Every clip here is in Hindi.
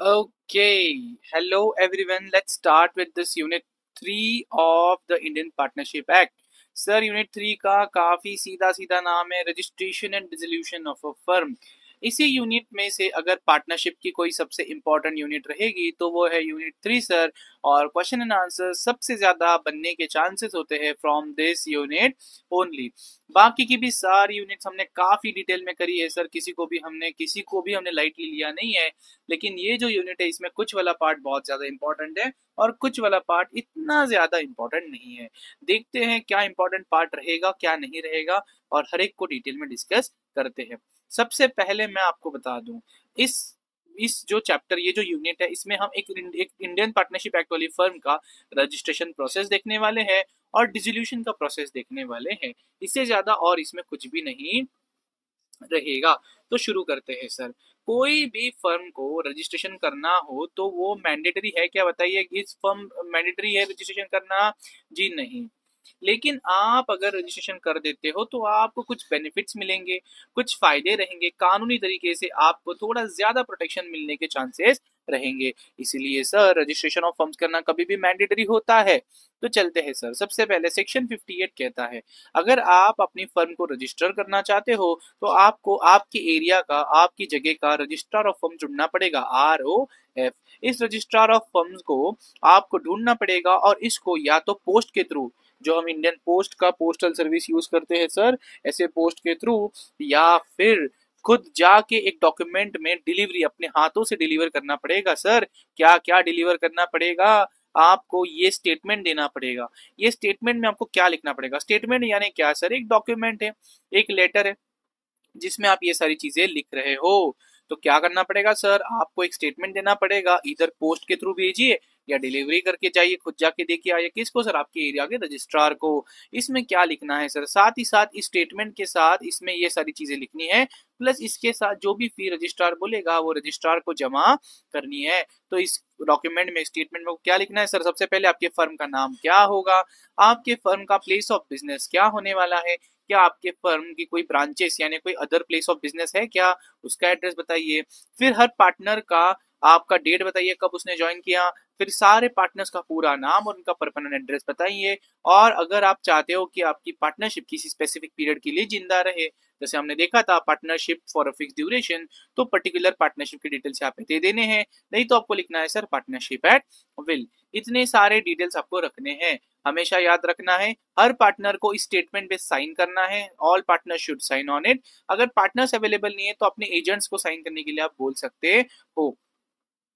Okay, hello everyone. Let's start with this Unit 3 of the Indian Partnership Act. Sir unit 3 का काफ़ी सीधा सीधा नाम है registration and dissolution of a firm. इसी यूनिट में से अगर पार्टनरशिप की कोई सबसे इम्पोर्टेंट यूनिट रहेगी तो वो है यूनिट 3 सर। और क्वेश्चन एंड आंसर सबसे ज़्यादा बनने के चांसेस होते हैं फ्रॉम दिस यूनिट ओनली। बाकी की भी सारी यूनिट्स हमने काफ़ी डिटेल में करी है सर, किसी को भी हमने लाइटली लिया नहीं है। लेकिन ये जो यूनिट है इसमें कुछ वाला पार्ट बहुत ज़्यादा इंपॉर्टेंट है और कुछ वाला पार्ट इतना ज़्यादा इंपॉर्टेंट नहीं है। देखते हैं क्या इंपॉर्टेंट पार्ट रहेगा क्या नहीं रहेगा और हर एक को डिटेल में डिस्कस करते हैं। सबसे पहले मैं आपको बता दूं, इस इस जो चैप्टर ये जो यूनिट है इसमें हम एक इंडियन पार्टनरशिप एक्ट वाली फर्म का रजिस्ट्रेशन प्रोसेस देखने वाले हैं और डिसोल्यूशन का प्रोसेस देखने वाले हैं। इससे ज़्यादा और इसमें कुछ भी नहीं रहेगा। तो शुरू करते हैं सर। कोई भी फर्म को रजिस्ट्रेशन करना हो तो वो मैंडेटरी है क्या, बताइए। इस फर्म मैंडेटरी है रजिस्ट्रेशन करना? जी नहीं। लेकिन आप अगर रजिस्ट्रेशन कर देते हो तो आपको कुछ बेनिफिट्स मिलेंगे, कुछ फायदे रहेंगे, कानूनी तरीके से आपको थोड़ा ज्यादा प्रोटेक्शन मिलने के चांसेस रहेंगे। इसीलिए सर रजिस्ट्रेशन ऑफ फर्म्स करना कभी भी मैंडेटरी होता है। तो चलते हैं सर। सबसे पहले सेक्शन 58 कहता है अगर आप अपनी फर्म को रजिस्टर करना चाहते हो तो आपको आपके एरिया का, आपकी जगह का रजिस्ट्रार ऑफ फर्म ढूंढना पड़ेगा, ROF। इस रजिस्ट्रार ऑफ फर्म्स को आपको ढूंढना पड़ेगा और इसको या तो पोस्ट के थ्रू, जो हम इंडियन पोस्ट का पोस्टल सर्विस यूज करते हैं सर, ऐसे पोस्ट के थ्रू, या फिर खुद जाके एक डॉक्यूमेंट में डिलीवरी अपने हाथों से डिलीवर करना पड़ेगा सर। क्या क्या डिलीवर करना पड़ेगा? आपको ये स्टेटमेंट देना पड़ेगा। ये स्टेटमेंट में आपको क्या लिखना पड़ेगा? स्टेटमेंट यानी क्या सर? एक डॉक्यूमेंट है, एक लेटर है जिसमें आप ये सारी चीजें लिख रहे हो। तो क्या करना पड़ेगा सर? आपको एक स्टेटमेंट देना पड़ेगा, इधर पोस्ट के थ्रू भेजिए या डिलीवरी करके जाइए, खुद जाके देखिए आइए। किसको सर? आपके एरिया के रजिस्ट्रार को। इसमें क्या लिखना है सर? साथ ही साथ इस स्टेटमेंट के साथ इसमें ये सारी चीजें लिखनी है, प्लस इसके साथ जो भी फी रजिस्ट्रार बोलेगा वो रजिस्ट्रार को जमा करनी है। तो इस डॉक्यूमेंट में, स्टेटमेंट में क्या लिखना है सर? सबसे पहले आपके फर्म का नाम क्या होगा, आपके फर्म का प्लेस ऑफ बिजनेस क्या होने वाला है, क्या आपके फर्म की कोई ब्रांचेस यानी कोई अदर प्लेस ऑफ बिजनेस है क्या, उसका एड्रेस बताइए। फिर हर पार्टनर का आपका डेट बताइए कब उसने ज्वाइन किया। फिर सारे पार्टनर्स का पूरा नाम और उनका परमानेंट एड्रेस बताइए। और अगर आप चाहते हो कि आपकी पार्टनरशिप किसी स्पेसिफिक पीरियड के लिए जिंदा रहे, जैसे हमने देखा था partnership for a fix duration, तो पर्टिकुलर पार्टनरशिप की डिटेल्स यहाँ पे दे देने हैं। नहीं तो आपको लिखना है सर पार्टनरशिप एट विल। इतने सारे डिटेल्स आपको रखने हैं। हमेशा याद रखना है हर पार्टनर को इस स्टेटमेंट पे साइन करना है। All partner should sign on it. अगर पार्टनर्स अवेलेबल नहीं है तो अपने एजेंट्स को साइन करने के लिए आप बोल सकते हो।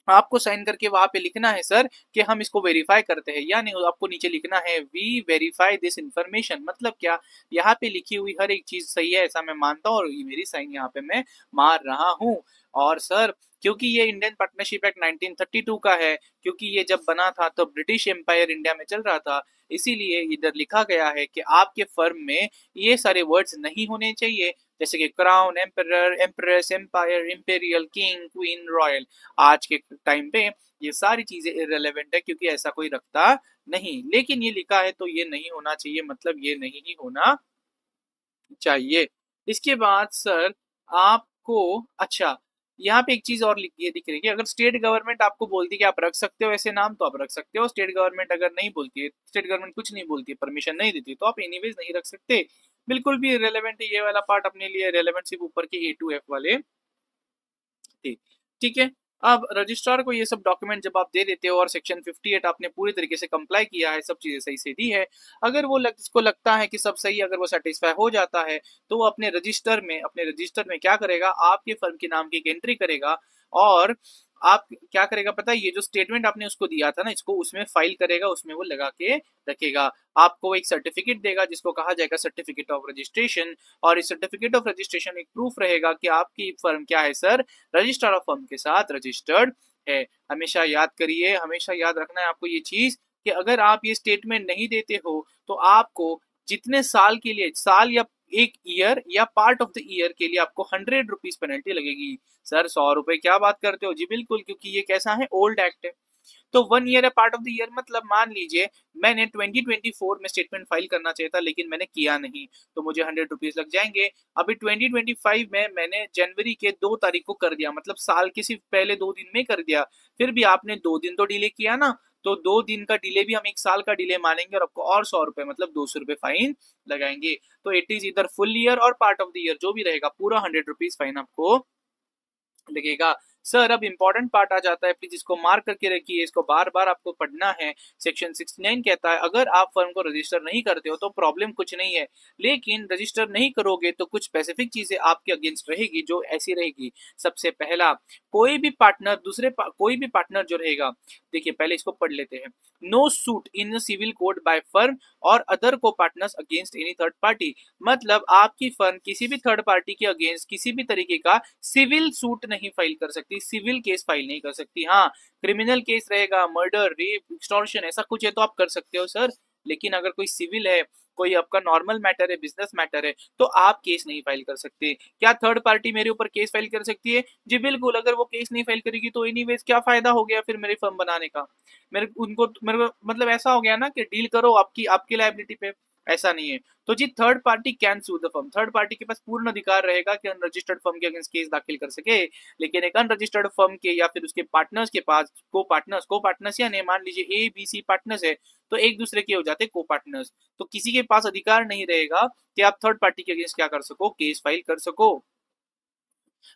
आपको साइन करके वहां पे लिखना है सर कि हम इसको वेरीफाई करते हैं या नहीं। आपको नीचे लिखना है वी वेरीफाई दिस इंफॉर्मेशन। मतलब क्या? यहाँ पे लिखी हुई हर एक चीज सही है ऐसा मैं मानता हूँ और ये मेरी साइन यहाँ पे मैं मार रहा हूँ। और सर क्योंकि ये इंडियन पार्टनरशिप एक्ट 1932 का है, क्योंकि ये जब बना था तो ब्रिटिश एम्पायर इंडिया में चल रहा था, इसीलिए इधर लिखा गया है कि आपके फर्म में ये सारे वर्ड्स नहीं होने चाहिए, जैसे कि crown, emperor, empress, empire, imperial, king, queen, royal. आज के टाइम पे ये सारी चीजें इररेलेवेंट है क्योंकि ऐसा कोई रखता नहीं। लेकिन ये लिखा है तो ये नहीं होना चाहिए, मतलब ये नहीं ही होना चाहिए। इसके बाद सर आपको, अच्छा, यहाँ पे एक चीज और ये दिख रही है, अगर स्टेट गवर्नमेंट आपको बोलती है कि आप रख सकते हो ऐसे नाम तो आप रख सकते हो। स्टेट गवर्नमेंट अगर नहीं बोलती है, स्टेट गवर्नमेंट कुछ नहीं बोलती है, परमिशन नहीं देती, तो आप एनीवेज नहीं रख सकते। बिल्कुल भी इरेलीवेंट है ये वाला पार्ट अपने लिए। रेलेवेंट सिर्फ ऊपर के A to F वाले थे। ठीक है। अब रजिस्ट्रार को ये सब डॉक्यूमेंट जब आप दे देते हो और सेक्शन 58 आपने पूरी तरीके से कंप्लाई किया है, सब चीजें सही से दी है, अगर इसको लगता है कि सब सही, अगर वो सेटिस्फाई हो जाता है तो वो अपने रजिस्टर में क्या करेगा, आपके फर्म के नाम की एक एंट्री करेगा। और आप क्या करेगा पता है? ये जो स्टेटमेंट आपने उसको दिया था ना, इसको उसमें फाइल करेगा, उसमें वो लगा के रखेगा। आपको एक सर्टिफिकेट देगा जिसको कहा जाएगा सर्टिफिकेट ऑफ रजिस्ट्रेशन। और इस सर्टिफिकेट ऑफ रजिस्ट्रेशन एक प्रूफ रहेगा कि आपकी फर्म क्या है सर, रजिस्ट्रार ऑफ फर्म के साथ रजिस्टर्ड है। हमेशा याद करिए, हमेशा याद रखना है आपको ये चीज कि अगर आप ये स्टेटमेंट नहीं देते हो तो आपको जितने साल के लिए, साल या एक ईयर या पार्ट ऑफ द ईयर के लिए आपको 100 रुपीज पेनल्टी लगेगी। सर 100 रुपए क्या बात करते हो? जी बिल्कुल, क्योंकि ये कैसा है, ओल्ड एक्ट है। तो 1 ईयर है पार्ट ऑफ द ईयर, मतलब मान लीजिए मैंने 2024 में स्टेटमेंट फाइल करना चाहिए था लेकिन मैंने किया नहीं, तो मुझे 100 रुपीज लग जाएंगे। अभी 2025 में मैंने जनवरी के 2 तारीख को कर दिया, मतलब साल के सिर्फ पहले 2 दिन में कर दिया, फिर भी आपने 2 दिन तो डिले किया ना, तो 2 दिन का डिले भी हम 1 साल का डिले मानेंगे और आपको और 100 रुपए मतलब 200 रुपए फाइन लगाएंगे। तो इट इज इधर फुल ईयर और पार्ट ऑफ द ईयर, जो भी रहेगा पूरा 100 रुपीज फाइन आपको लगेगा। सर अब इंपॉर्टेंट पार्ट आ जाता है, प्लीज इसको मार्क करके रखिए, इसको बार बार आपको पढ़ना है। सेक्शन 69 कहता है अगर आप फर्म को रजिस्टर नहीं करते हो तो प्रॉब्लम कुछ नहीं है, लेकिन रजिस्टर नहीं करोगे तो कुछ स्पेसिफिक चीजें आपके अगेंस्ट रहेगी, जो ऐसी रहेगी। सबसे पहला, कोई भी पार्टनर कोई भी पार्टनर जो रहेगा, देखिए पहले इसको पढ़ लेते हैं। No suit in civil code by firm और अदर को partners against any third party, मतलब आपकी फर्म किसी भी थर्ड पार्टी के अगेंस्ट किसी भी तरीके का सिविल सूट नहीं फाइल कर सकती, सिविल केस फाइल नहीं कर सकती। हाँ, क्रिमिनल केस रहेगा, मर्डर, रेप, एक्सटॉर्शन, ऐसा कुछ है तो आप कर सकते हो सर, लेकिन अगर कोई सिविल है, कोई आपका नॉर्मल मैटर है, बिजनेस मैटर है, तो आप केस नहीं फाइल कर सकते। क्या थर्ड पार्टी मेरे ऊपर केस फाइल कर सकती है? जी बिल्कुल। अगर वो केस नहीं फाइल करेगी तो एनीवेज क्या फायदा हो गया फिर मेरी फर्म बनाने का? मेरे को मतलब ऐसा हो गया ना कि डील करो आपकी आपकी लायबिलिटी पे, ऐसा नहीं है। तो जी third party can sue the firm, third party के पास पूर्ण अधिकार रहेगा कि अनरजिस्टर्ड फर्म के अगेंस्ट केस दाखिल कर सके, लेकिन एक अनरजिस्टर्ड फर्म के या फिर उसके पार्टनर्स के पास, को पार्टनर्स या नहीं, मान लीजिए ए बी सी पार्टनर्स है तो एक दूसरे के हो जाते को पार्टनर्स, तो किसी के पास अधिकार नहीं रहेगा कि आप थर्ड पार्टी के अगेंस्ट क्या कर सको, केस फाइल कर सको।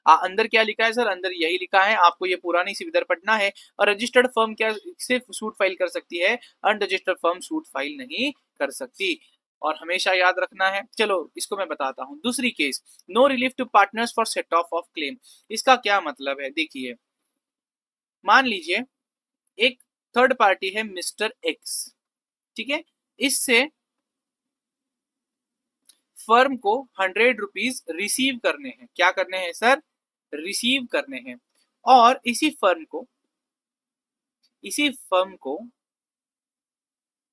अंदर क्या लिखा है सर? अंदर यही लिखा है, आपको ये पूरा नहीं सिर्फ इधर पढ़ना है। और रजिस्टर्ड फर्म क्या सिर्फ सूट फाइल कर सकती है, अनरजिस्टर्ड फर्म सूट फाइल नहीं कर सकती, और हमेशा याद रखना है। चलो इसको मैं बताता हूं। दूसरी case, no relief to partners for set off of claim. इसका क्या मतलब है? देखिए मान लीजिए एक थर्ड पार्टी है मिस्टर एक्स, ठीक है, इससे फर्म को 100 रुपीज रिसीव करने हैं। क्या करने हैं सर? रिसीव करने हैं। और इसी फर्म को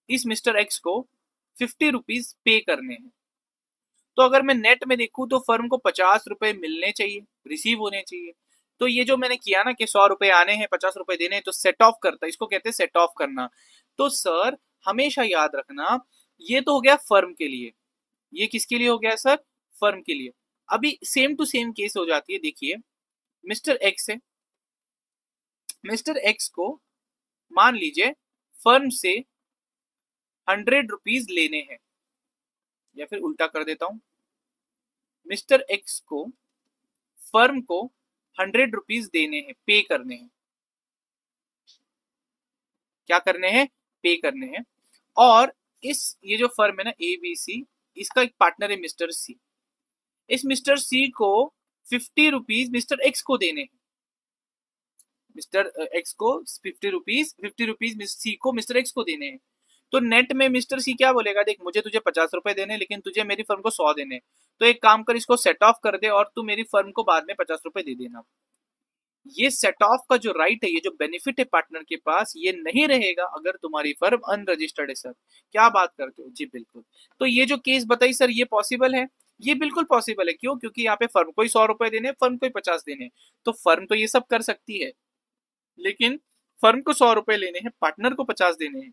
इस मिस्टर एक्स को 50 रुपीज पे करने हैं। तो अगर मैं नेट में देखूं तो फर्म को 50 रुपए मिलने चाहिए, रिसीव होने चाहिए। तो ये जो मैंने किया ना कि 100 रुपए आने हैं, 50 रुपए देने हैं, तो सेट ऑफ करता है, इसको कहते हैं सेट ऑफ करना। तो सर हमेशा याद रखना, ये तो हो गया फर्म के लिए, ये किसके लिए हो गया सर? फर्म के लिए। अभी सेम टू सेम केस हो जाती है। देखिए मिस्टर एक्स है, मिस्टर एक्स को मान लीजिए फर्म से 100 रुपीज लेने हैं, या फिर उल्टा कर देता हूं, मिस्टर एक्स को फर्म को 100 रुपीज देने हैं, पे करने हैं। क्या करने हैं? पे करने हैं। और ये जो फर्म है ना ए बी सी, इसका एक पार्टनर है मिस्टर सी, इस मिस्टर सी को 50 रुपीज मिस्टर एक्स को देने हैं, मिस्टर एक्स को 50 रुपीज सी को मिस्टर एक्स को देने हैं। तो नेट में मिस्टर सी क्या बोलेगा? देख मुझे तुझे 50 रुपए देने, लेकिन तुझे मेरी फर्म को 100 देने, तो एक काम कर, इसको सेट ऑफ कर दे और तू मेरी फर्म को बाद में 50 रुपए दे देना। ये सेट ऑफ का जो राइट है, ये जो बेनिफिट है पार्टनर के पास, ये नहीं रहेगा अगर तुम्हारी फर्म अनरजिस्टर्ड है सर। क्या बात करते हो? जी बिल्कुल। तो ये जो केस बताई सर, ये पॉसिबल है? ये बिल्कुल पॉसिबल है। क्यों? क्योंकि यहाँ पे फर्म को ही 100 रुपए देने, फर्म को ही 50 देने, तो फर्म तो ये सब कर सकती है, लेकिन फर्म को 100 रुपए लेने हैं, पार्टनर को 50 देने हैं,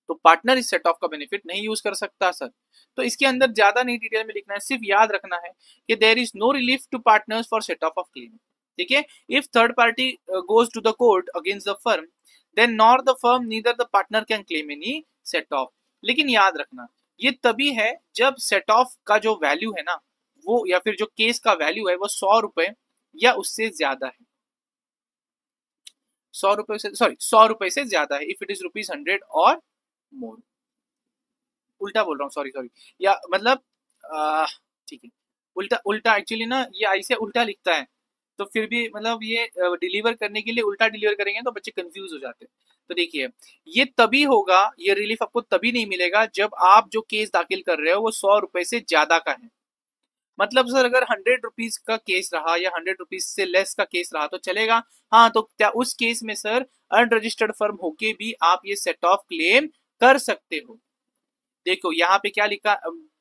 तो पार्टनर इस सेट ऑफ का बेनिफिट नहीं यूज कर सकता सर। तो इसके अंदर ज्यादा नहीं डिटेल में लिखना है, सिर्फ याद रखना है कि there is no relief to partners for set off claim. ठीक है, if third party goes to the court against the firm, then nor the firm neither the partner can claim any set off. लेकिन याद रखना, ये तभी है जब सेट ऑफ का जो वैल्यू है ना, वो या फिर जो केस का वैल्यू है वो 100 रुपए या उससे ज्यादा है। 100 रुपए से ज्यादा है, इफ इट इज ₹100 और मोर। उल्टा बोल रहा हूँ, सॉरी सॉरी, या मतलब ठीक है, उल्टा उल्टा एक्चुअली ना ये आई से उल्टा लिखता है, तो फिर भी मतलब ये डिलीवर करने के लिए उल्टा डिलीवर करेंगे तो बच्चे कंफ्यूज हो जाते हैं। तो देखिए ये तभी होगा, ये रिलीफ आपको तभी नहीं मिलेगा जब आप जो केस दाखिल कर रहे हो वो 100 रुपए से ज्यादा का है। मतलब सर अगर 100 रुपीज का केस रहा या 100 रुपीज से लेस का केस रहा तो चलेगा। हाँ, तो क्या उस केस में सर अनरजिस्टर्ड फर्म होके भी आप ये सेट ऑफ क्लेम कर सकते हो। देखो यहाँ पे क्या लिखा,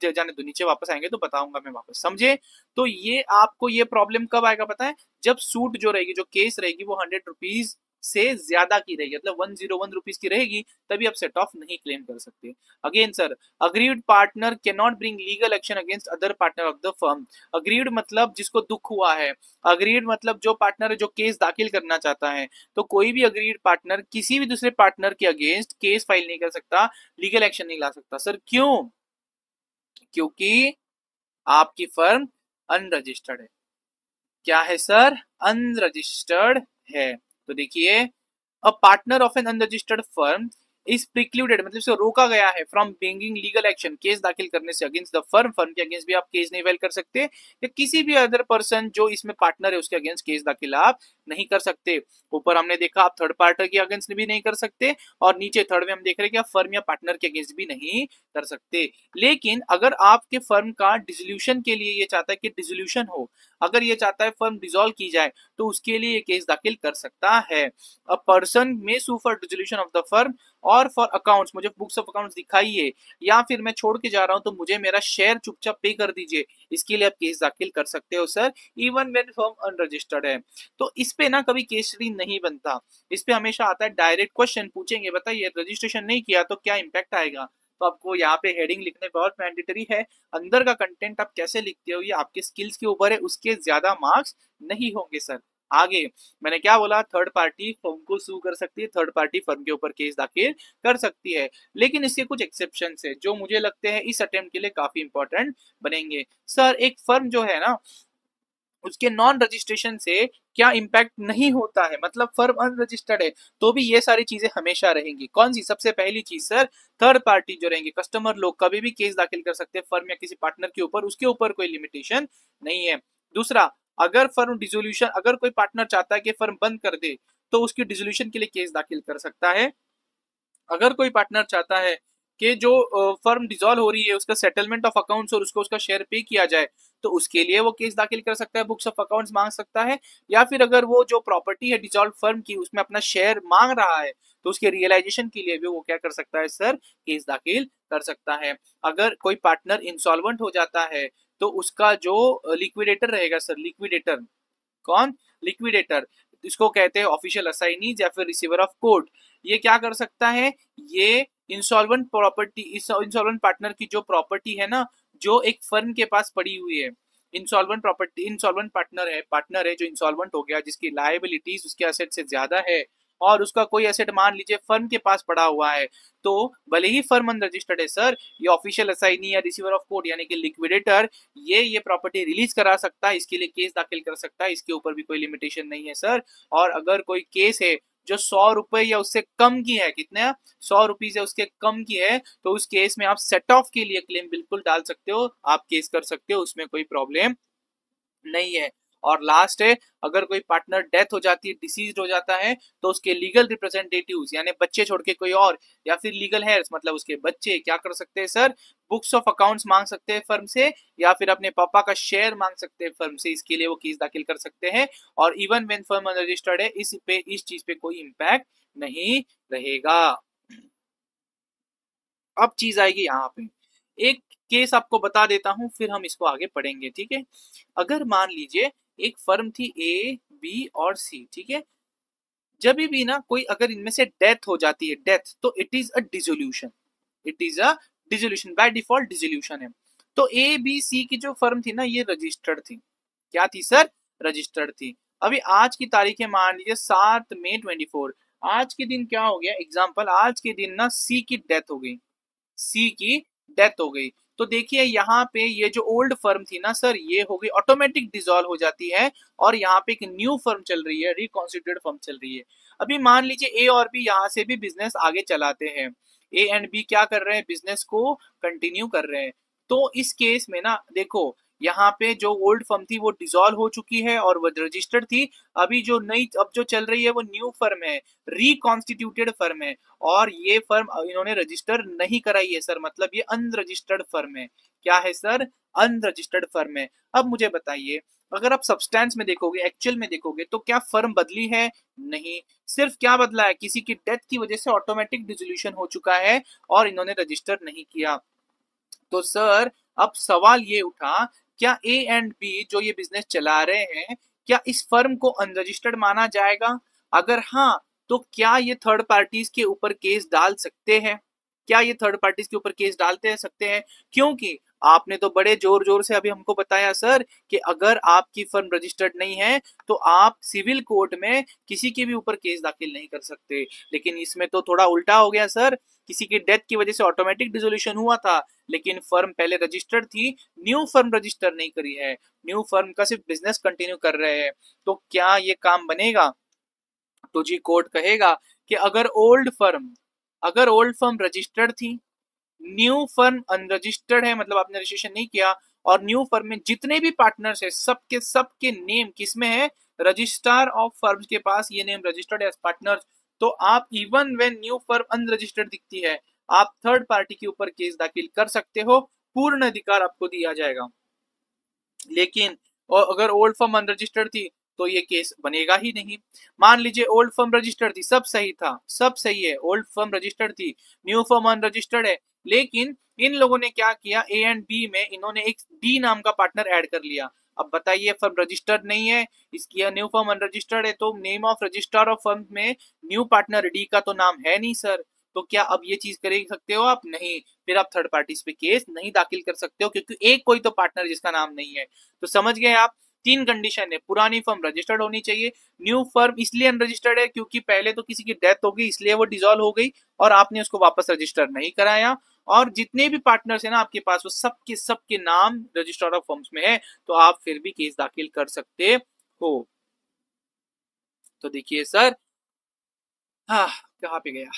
जाने दो, नीचे वापस आएंगे तो बताऊंगा मैं वापस, समझे? तो ये आपको ये प्रॉब्लम कब आएगा पता है? जब सूट जो रहेगी, जो केस रहेगी वो 100 रुपीज से ज्यादा की रहेगी, मतलब 101 रुपीज की रहेगी, तभी आप सेट ऑफ नहीं क्लेम कर सकते। Again sir, agreed partner can not bring legal action against other partner of the firm. Agreed मतलब जिसको दुख हुआ है, अग्रीड मतलब जो पार्टनर है जो केस दाखिल करना चाहता है, तो कोई भी अग्रीड पार्टनर किसी भी दूसरे पार्टनर के अगेंस्ट केस फाइल नहीं कर सकता, लीगल एक्शन नहीं ला सकता। सर क्यों? क्योंकि आपकी फर्म अनरजिस्टर्ड है। क्या है सर? अनरजिस्टर्ड है। तो देखिए, a partner of N unregistered firm is precluded, मतलब इसे रोका गया है from bringing legal action, case दाखिल करने से अगेंस्ट द फर्म, फर्म के अगेंस्ट भी आप केस नहीं फाइल कर सकते, या किसी भी अदर पर्सन जो इसमें पार्टनर है उसके अगेंस्ट केस दाखिल आप नहीं कर सकते। ऊपर हमने देखा आप थर्ड पार्टी के अगेंस्ट भी नहीं कर सकते, और नीचे थर्ड में हम देख रहे हैं कि आप फर्म या पार्टनर के अगेंस्ट भी नहीं कर सकते। लेकिन अगर आपके फर्म का डिसोल्यूशन के लिए ये चाहता है कि डिसोल्यूशन हो, अगर ये चाहता है फर्म डिसॉल्व की जाए, तो उसके लिए ये केस दाखिल कर सकता है। A person may sue for dissolution of the firm और फॉर अकाउंट्स, मुझे बुक्स ऑफ अकाउंट्स दिखाइए, या फिर मैं छोड़ के जा रहा हूं तो मुझे मेरा शेयर चुपचाप पे कर दीजिए, इसके लिए आप केस दाखिल कर सकते हो sir, even when firm unregistered है। तो इस पे ना कभी केस स्टडी नहीं बनता, इस पे हमेशा आता है डायरेक्ट क्वेश्चन, पूछेंगे बताइए रजिस्ट्रेशन नहीं किया तो क्या इंपैक्ट आएगा, तो आपको यहाँ पे हेडिंग लिखने बहुत मैंडेटरी है, अंदर का कंटेंट आप कैसे लिखते हो ये आपके स्किल्स के ऊपर है, उसके ज्यादा मार्क्स नहीं होंगे सर। आगे मैंने क्या बोला, थर्ड पार्टी फर्म को सू कर सकती है, थर्ड पार्टी फर्म के ऊपर केस दाखिल कर सकती है, लेकिन इसके कुछ एक्सेप्शन है जो मुझे लगते हैं इस अटेम्प्ट के लिए काफी इंपॉर्टेंट बनेंगे। सर एक फर्म जो है ना, उसके नॉन रजिस्ट्रेशन से क्या इंपैक्ट नहीं होता है, मतलब फर्म अनरजिस्टर्ड है तो भी ये सारी चीजें हमेशा रहेंगी। कौन सी? सबसे पहली चीज सर, थर्ड पार्टी जो रहेंगे, कस्टमर लोग कभी भी केस दाखिल कर सकते हैं फर्म या किसी पार्टनर के ऊपर, उसके ऊपर कोई लिमिटेशन नहीं है। दूसरा, अगर फर्म डिसोल्यूशन, अगर कोई पार्टनर चाहता है कि फर्म बंद कर दे, तो उसकी डिसोल्यूशन के लिए केस दाखिल कर सकता है। अगर कोई पार्टनर चाहता है कि जो फर्म डिसॉल्व हो रही है उसका सेटलमेंट ऑफ अकाउंट्स और उसको उसका शेयर पे किया जाए, तो उसके लिए वो केस दाखिल कर सकता है, बुक्स ऑफ अकाउंट्स मांग सकता है, या फिर अगर वो जो प्रॉपर्टी है डिसॉल्व फर्म की उसमें अपना शेयर मांग रहा है, तो उसके रियलाइजेशन के लिए भी वो क्या कर सकता है सर, केस दाखिल कर सकता है। अगर कोई पार्टनर इंसॉल्वेंट हो जाता है, तो उसका जो लिक्विडेटर रहेगा सर, लिक्विडेटर कौन? लिक्विडेटर, इसको कहते हैं ऑफिशियल असाइनीज या फिर रिसीवर ऑफ कोर्ट। ये क्या कर सकता है, ये इंसॉल्वेंट प्रॉपर्टी, इंसॉल्वेंट पार्टनर की जो प्रॉपर्टी है ना, जो एक फर्म के पास पड़ी हुई है, इंसॉल्वेंट प्रॉपर्टी, इंसॉल्वेंट पार्टनर है जो इंसॉल्वेंट हो गया, जिसकी लायबिलिटीज उसके एसेट से ज्यादा है, और उसका कोई एसेट मान लीजिए फर्म के पास पड़ा हुआ है, तो भले ही फर्म अनरजिस्टर्ड है सर, ये ऑफिशियल असाइनी या रिसीवर ऑफ कोर्ट यानी कि लिक्विडेटर ये प्रॉपर्टी रिलीज करा सकता है, इसके लिए केस दाखिल कर सकता है, इसके ऊपर भी कोई लिमिटेशन नहीं है सर। और अगर कोई केस है जो 100 रुपए या उससे कम की है, कितने? 100 रुपीज या उसके कम की है, तो उस केस में आप सेट ऑफ के लिए क्लेम बिल्कुल डाल सकते हो, आप केस कर सकते हो, उसमें कोई प्रॉब्लम नहीं है। और लास्ट है, अगर कोई पार्टनर डेथ हो जाती है, डिसीज हो जाता है, तो उसके लीगल रिप्रेजेंटेटिव्स यानी बच्चे छोड़ के कोई और, या फिर लीगल हेयर्स मतलब उसके बच्चे क्या कर सकते हैं सर, बुक्स ऑफ अकाउंट्स मांग सकते हैं फर्म से, या फिर अपने पापा का शेयर मांग सकते हैं फर्म से, इसके लिए वो केस दाखिल कर सकते हैं। और इवन व्हेन फर्म अनरजिस्टर्ड है, इस चीज पे कोई इंपैक्ट नहीं रहेगा। अब चीज आएगी यहाँ पे, एक केस आपको बता देता हूं फिर हम इसको आगे पढ़ेंगे, ठीक है। अगर मान लीजिए एक फर्म थी ए बी और सी, ठीक है, जब भी ना कोई अगर इनमें से डेथ हो जाती है, डेथ, तो it is a dissolution, it is a dissolution, by default dissolution है। तो ए बी सी की जो फर्म थी ना ये रजिस्टर्ड थी, क्या थी सर? रजिस्टर्ड थी। अभी आज की तारीख है मान लीजिए 7 मई 2024, आज के दिन क्या हो गया, एग्जाम्पल आज के दिन ना सी की डेथ हो गई, सी की डेथ हो गई, तो देखिए यहाँ पे ये जो ओल्ड फर्म थी ना सर, ये हो गई ऑटोमेटिक डिसॉल्व हो जाती है, और यहाँ पे एक न्यू फर्म चल रही है, रिकॉन्स्टिट्यूटेड फर्म चल रही है। अभी मान लीजिए ए और बी यहाँ से भी बिजनेस आगे चलाते हैं, ए एंड बी क्या कर रहे हैं, बिजनेस को कंटिन्यू कर रहे हैं। तो इस केस में ना देखो, यहाँ पे जो ओल्ड फर्म थी वो डिसॉल्व हो चुकी है और वो रजिस्टर्ड थी, अभी जो नई अब जो चल रही है वो न्यू फर्म है, रिकॉन्स्टिट्यूटेड फर्म है, और ये फर्म इन्होंने रजिस्टर नहीं कराई है सर, मतलब ये अनरजिस्टर्ड फर्म है। क्या है सर? अनरजिस्टर्ड फर्म है। अब मुझे बताइए, अगर आप सब्सटेंस में देखोगे, एक्चुअल में देखोगे, तो क्या फर्म बदली है? नहीं, सिर्फ क्या बदला है, किसी की डेथ की वजह से ऑटोमेटिक डिसोल्यूशन हो चुका है और इन्होंने रजिस्टर नहीं किया। तो सर अब सवाल ये उठा, क्या ए एंड बी जो ये बिजनेस चला रहे हैं, क्या इस फर्म को अनरजिस्टर्ड माना जाएगा? अगर हाँ, तो क्या ये थर्ड पार्टीज के ऊपर केस डाल सकते हैं? क्या ये थर्ड पार्टीज के ऊपर केस डालते सकते हैं? क्योंकि आपने तो बड़े जोर जोर से अभी हमको बताया सर कि अगर आपकी फर्म रजिस्टर्ड नहीं है तो आप सिविल कोर्ट में किसी के भी ऊपर केस दाखिल नहीं कर सकते। लेकिन इसमें तो थोड़ा उल्टा हो गया सर, किसी की डेथ की वजह से ऑटोमेटिक डिसोल्यूशन हुआ था, लेकिन फर्म पहले रजिस्टर्ड थी, न्यू फर्म रजिस्टर नहीं करी है, न्यू फर्म का सिर्फ बिजनेस कंटिन्यू कर रहे हैं, तो क्या ये काम बनेगा? तो जी कोर्ट कहेगा कि अगर ओल्ड फर्म रजिस्टर्ड थी, न्यू फर्म अनरजिस्टर्ड है, मतलब आपने रजिस्ट्रेशन नहीं किया, और न्यू फर्म में जितने भी पार्टनर्स है सबके सबके नेम किसमें है? रजिस्ट्रार ऑफ फर्म्स के पास ये नेम रजिस्टर्ड एज पार्टनर्स। तो आप even when new firm unregistered दिखती है, आप थर्ड पार्टी के ऊपर केस दाखिल कर सकते हो, पूर्ण अधिकार आपको दिया जाएगा। लेकिन और अगर ओल्ड फर्म अनरजिस्टर्ड थी तो ये केस बनेगा ही नहीं। मान लीजिए ओल्ड फर्म रजिस्टर्ड थी, सब सही था, सब सही है, ओल्ड फर्म रजिस्टर्ड थी, न्यू फर्म अनरजिस्टर्ड है, लेकिन इन लोगों ने क्या किया, ए एंड बी में इन्होंने एक डी नाम का पार्टनर ऐड कर लिया। अब बताइए, फर्म रजिस्टर्ड नहीं है, इसकी न्यू फर्म अनरजिस्टर्ड है, तो name of registrar of firm में न्यू पार्टनर डी का तो नाम है नहीं सर। तो क्या अब ये चीज कर सकते हो आप? नहीं। फिर आप थर्ड पार्टीज पे केस नहीं दाखिल कर सकते हो, क्योंकि एक कोई तो पार्टनर जिसका नाम नहीं है। तो समझ गए आप, तीन कंडीशन है, पुरानी फर्म रजिस्टर्ड होनी चाहिए, न्यू फर्म इसलिए अनरजिस्टर्ड है क्योंकि पहले तो किसी की डेथ हो गई इसलिए वो डिसॉल्व हो गई और आपने उसको वापस रजिस्टर नहीं कराया, और जितने भी पार्टनर्स है ना आपके पास वो सबके सबके नाम रजिस्टर ऑफ फर्म्स में है, तो आप फिर भी केस दाखिल कर सकते हो। तो देखिए सर, हाँ कहाँ पे गया,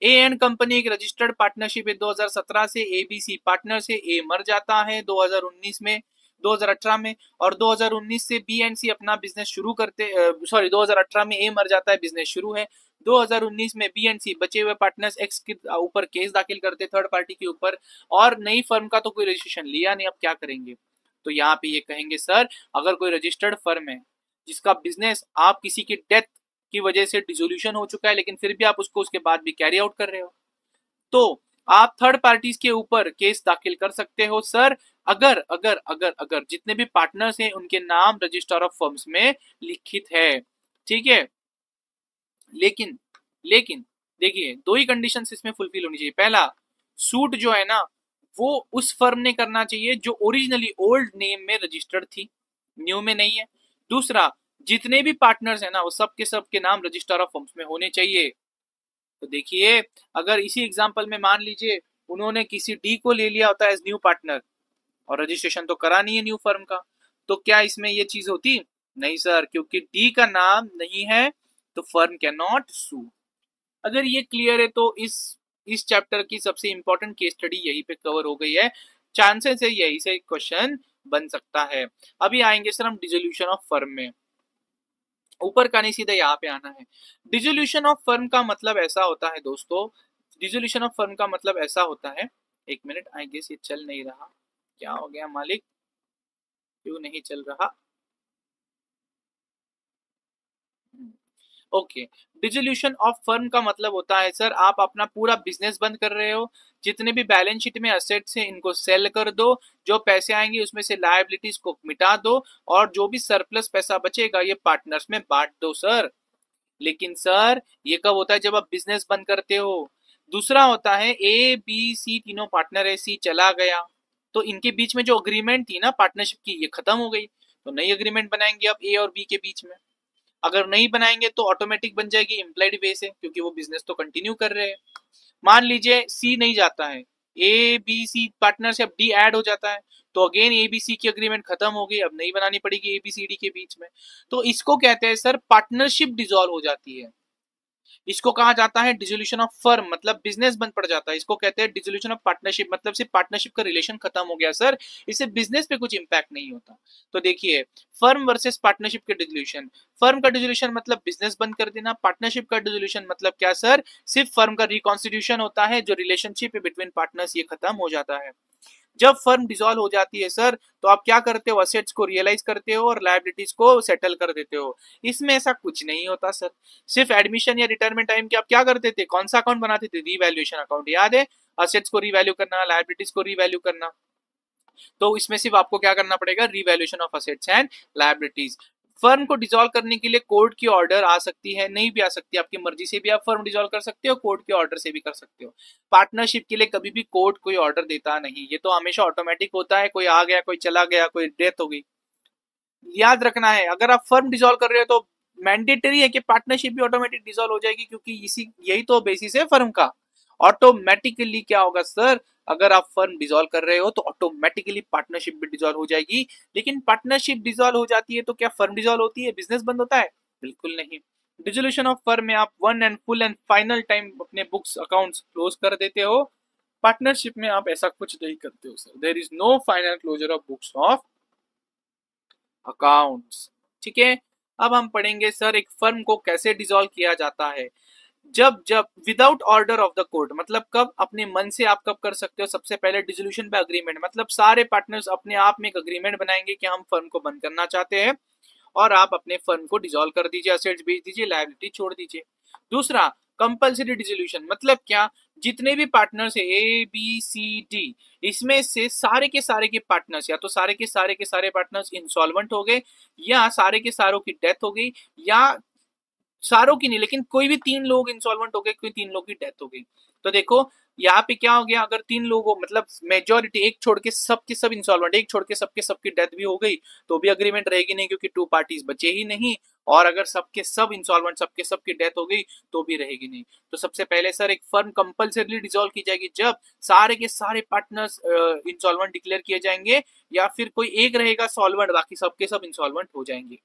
ए एंड कंपनी एक रजिस्टर्ड पार्टनरशिप है 2017 से, एबीसी पार्टनर से, ए मर जाता है 2019 में, 2018 में, और 2019 से बी एंड सी अपना बिजनेस शुरू करते, सॉरी 2018 में ए मर जाता है, बिजनेस शुरू है, 2019 में बी एंड सी बचे हुए पार्टनर्स एक्स के ऊपर केस दाखिल करते थर्ड पार्टी के ऊपर, और नई फर्म का तो कोई रजिस्ट्रेशन लिया नहीं, अब क्या करेंगे? तो यहाँ पे ये कहेंगे सर, अगर कोई रजिस्टर्ड फर्म है जिसका बिजनेस आप किसी की डेथ की वजह से डिसोल्यूशन हो चुका है लेकिन फिर भी आप उसको उसके बाद भी कैरी आउट कर रहे हो, तो आप थर्ड पार्टीज के ऊपर केस दाखिल कर सकते हो सर, अगर अगर अगर अगर जितने भी पार्टनर्स हैं उनके नाम रजिस्टर ऑफ फर्म्स में लिखित है। ठीक है, लेकिन लेकिन देखिए दो ही कंडीशंस इसमें फुलफिल होनी चाहिए। पहला, सूट जो है ना वो उस फर्म ने करना चाहिए जो ओरिजिनली ओल्ड नेम में रजिस्टर्ड थी, न्यू में नहीं है। दूसरा, जितने भी पार्टनर्स है ना वो सबके सबके नाम रजिस्टर ऑफ फर्म्स में होने चाहिए। तो देखिए, अगर इसी एग्जांपल में मान लीजिए उन्होंने किसी डी को ले लिया होता है एज न्यू पार्टनर और रजिस्ट्रेशन तो करा नहीं है न्यू फर्म का, तो क्या इसमें ये चीज होती? नहीं सर, क्योंकि डी का नाम नहीं है तो फर्म कैन नॉट सू। अगर ये क्लियर है तो इस चैप्टर की सबसे इंपॉर्टेंट केस स्टडी यहीं पे कवर हो गई है, चांसेस है यही से क्वेश्चन बन सकता है। अभी आएंगे सर हम डिसोल्यूशन ऑफ फर्म में, ऊपर का नहीं सीधा यहाँ पे आना है। डिसोल्यूशन ऑफ फर्म का मतलब ऐसा होता है दोस्तों, डिसोल्यूशन ऑफ फर्म का मतलब ऐसा होता है, एक मिनट, आई गेस ये चल नहीं रहा, क्या हो गया मालिक, क्यों नहीं चल रहा? ओके, डिसोल्यूशन ऑफ फर्म का मतलब होता है सर, आप अपना पूरा बिजनेस बंद कर रहे हो, जितने भी बैलेंस शीट में असेट्स हैं इनको सेल कर दो, जो पैसे आएंगे उसमें से लायबिलिटीज को मिटा दो, और जो भी सरप्लस पैसा बचेगा ये पार्टनर्स में बांट दो सर। लेकिन सर ये कब होता है? जब आप बिजनेस बंद करते हो। दूसरा होता है ए बी सी तीनों पार्टनर है, सी चला गया, तो इनके बीच में जो अग्रीमेंट थी ना पार्टनरशिप की ये खत्म हो गई, तो नई अग्रीमेंट बनाएंगे अब ए और बी के बीच में। अगर नहीं बनाएंगे तो ऑटोमेटिक बन जाएगी इम्प्लाइड वे से, क्योंकि वो बिजनेस तो कंटिन्यू कर रहे हैं। मान लीजिए सी नहीं जाता है, ए बी सी पार्टनर से अब डी ऐड हो जाता है, तो अगेन ए बी सी की अग्रीमेंट खत्म हो गई, अब नहीं बनानी पड़ेगी ए बी सी डी के बीच में। तो इसको कहते हैं सर पार्टनरशिप डिसॉल्व हो जाती है, इसको कहा जाता है डिसोल्यूशन ऑफ फर्म, मतलब बिजनेस बंद पड़ जाता है। इसको कहते हैं डिसोल्यूशन ऑफ पार्टनरशिप, मतलब सिर्फ पार्टनरशिप का रिलेशन खत्म हो गया सर, इससे बिजनेस पे कुछ इंपैक्ट नहीं होता। तो देखिए, फर्म वर्सेस पार्टनरशिप के डिसोल्यूशन, फर्म का डिसोल्यूशन मतलब बिजनेस बंद कर देना, पार्टनरशिप का डिसोल्यूशन मतलब क्या सर? सिर्फ फर्म का रिकॉन्स्टिट्यूशन होता है, जो रिलेशनशिप है बिटवीन पार्टनर्स ये खत्म हो जाता है। जब फर्म डिसॉल्व हो जाती है सर, तो आप क्या करते हो? असेट्स को रियलाइज करते हो और लायबिलिटीज को सेटल कर देते हो। इसमें ऐसा कुछ नहीं होता सर, सिर्फ एडमिशन या रिटायरमेंट टाइम के आप क्या करते थे? कौन सा अकाउंट बनाते थे? रीवैल्यूएशन अकाउंट, याद है? असेट्स को रिवैल्यू करना, लायबिलिटीज को रिवैल्यू करना। तो इसमें सिर्फ आपको क्या करना पड़ेगा? Revaluation of assets and liabilities. Firm को डिसॉल्व करने के लिए कोर्ट की ऑर्डर आ सकती है, नहीं भी आ सकती, आपकी मर्जी से भी आप फर्म डिसॉल्व कर सकते हो, कोर्ट के ऑर्डर से भी कर सकते हो। पार्टनरशिप के लिए कभी भी कोर्ट कोई ऑर्डर देता नहीं, ये तो हमेशा ऑटोमेटिक होता है, कोई आ गया, कोई चला गया, कोई डेथ हो गई। याद रखना है, अगर आप फर्म डिसॉल्व कर रहे हो तो मैंडेटरी है कि पार्टनरशिप भी ऑटोमेटिक डिसॉल्व हो जाएगी, क्योंकि इसी यही तो बेसिस है फर्म का। ऑटोमेटिकली क्या होगा सर, अगर आप फर्म डिसॉल्व कर रहे हो तो ऑटोमेटिकली पार्टनरशिप भी डिसॉल्व हो जाएगी। लेकिन पार्टनरशिप डिसॉल्व हो जाती है तो क्या फर्म डिसॉल्व होती है, बिजनेस बंद होता है? बिल्कुल नहीं। डिसोल्यूशन ऑफ फर्म में आप one and full and final time अपने बुक्स अकाउंट्स क्लोज कर देते हो। पार्टनरशिप में आप ऐसा कुछ नहीं करते हो sir, there is no final closure of books of accounts. ठीक है, अब हम पढ़ेंगे सर एक फर्म को कैसे डिसॉल्व किया जाता है। जब जब without order of the court, मतलब कब, अपने मन से आप कब कर सकते हो, सबसे पहले डिसोल्यूशन पे अग्रीमेंट, मतलब सारे पार्टनर्स अपने आप में एक अग्रीमेंट बनाएंगे कि हम फर्म को बंद करना चाहते हैं, और आप अपने फर्म को डिसॉल्व कर दीजिए, असेट्स बेच दीजिए, लायबिलिटी छोड़ दीजिए। दूसरा, कंपल्सरी डिसोल्यूशन, मतलब क्या, जितने भी पार्टनर्स है ए बी सी डी, इसमें से सारे के पार्टनर्स, या तो सारे के सारे पार्टनर्स इंसॉल्वेंट हो गए, या सारे के सारों की डेथ हो गई, या सारों की नहीं लेकिन कोई भी तीन लोग इंसॉल्वेंट हो गए, कोई तीन लोग की डेथ हो गई। तो देखो यहाँ पे क्या हो गया, अगर तीन लोगों मतलब मेजोरिटी, एक छोड़ के सब के सब इंसॉल्वेंट, एक छोड़ के सबके सबकी डेथ भी हो गई, तो भी अग्रीमेंट रहेगी नहीं, क्योंकि टू पार्टीज बचे ही नहीं। और अगर सबके सब इंसॉल्वेंट, सबके सबकी डेथ हो गई, तो भी रहेगी नहीं। तो सबसे पहले सर एक फर्म कंपल्सरी डिसॉल्व की जाएगी जब सारे के सारे पार्टनर्स इंसॉल्वेंट डिक्लेयर किए जाएंगे, या फिर कोई एक रहेगा सॉल्वेंट, बाकी सबके सब इंसॉल्वेंट हो जाएंगे।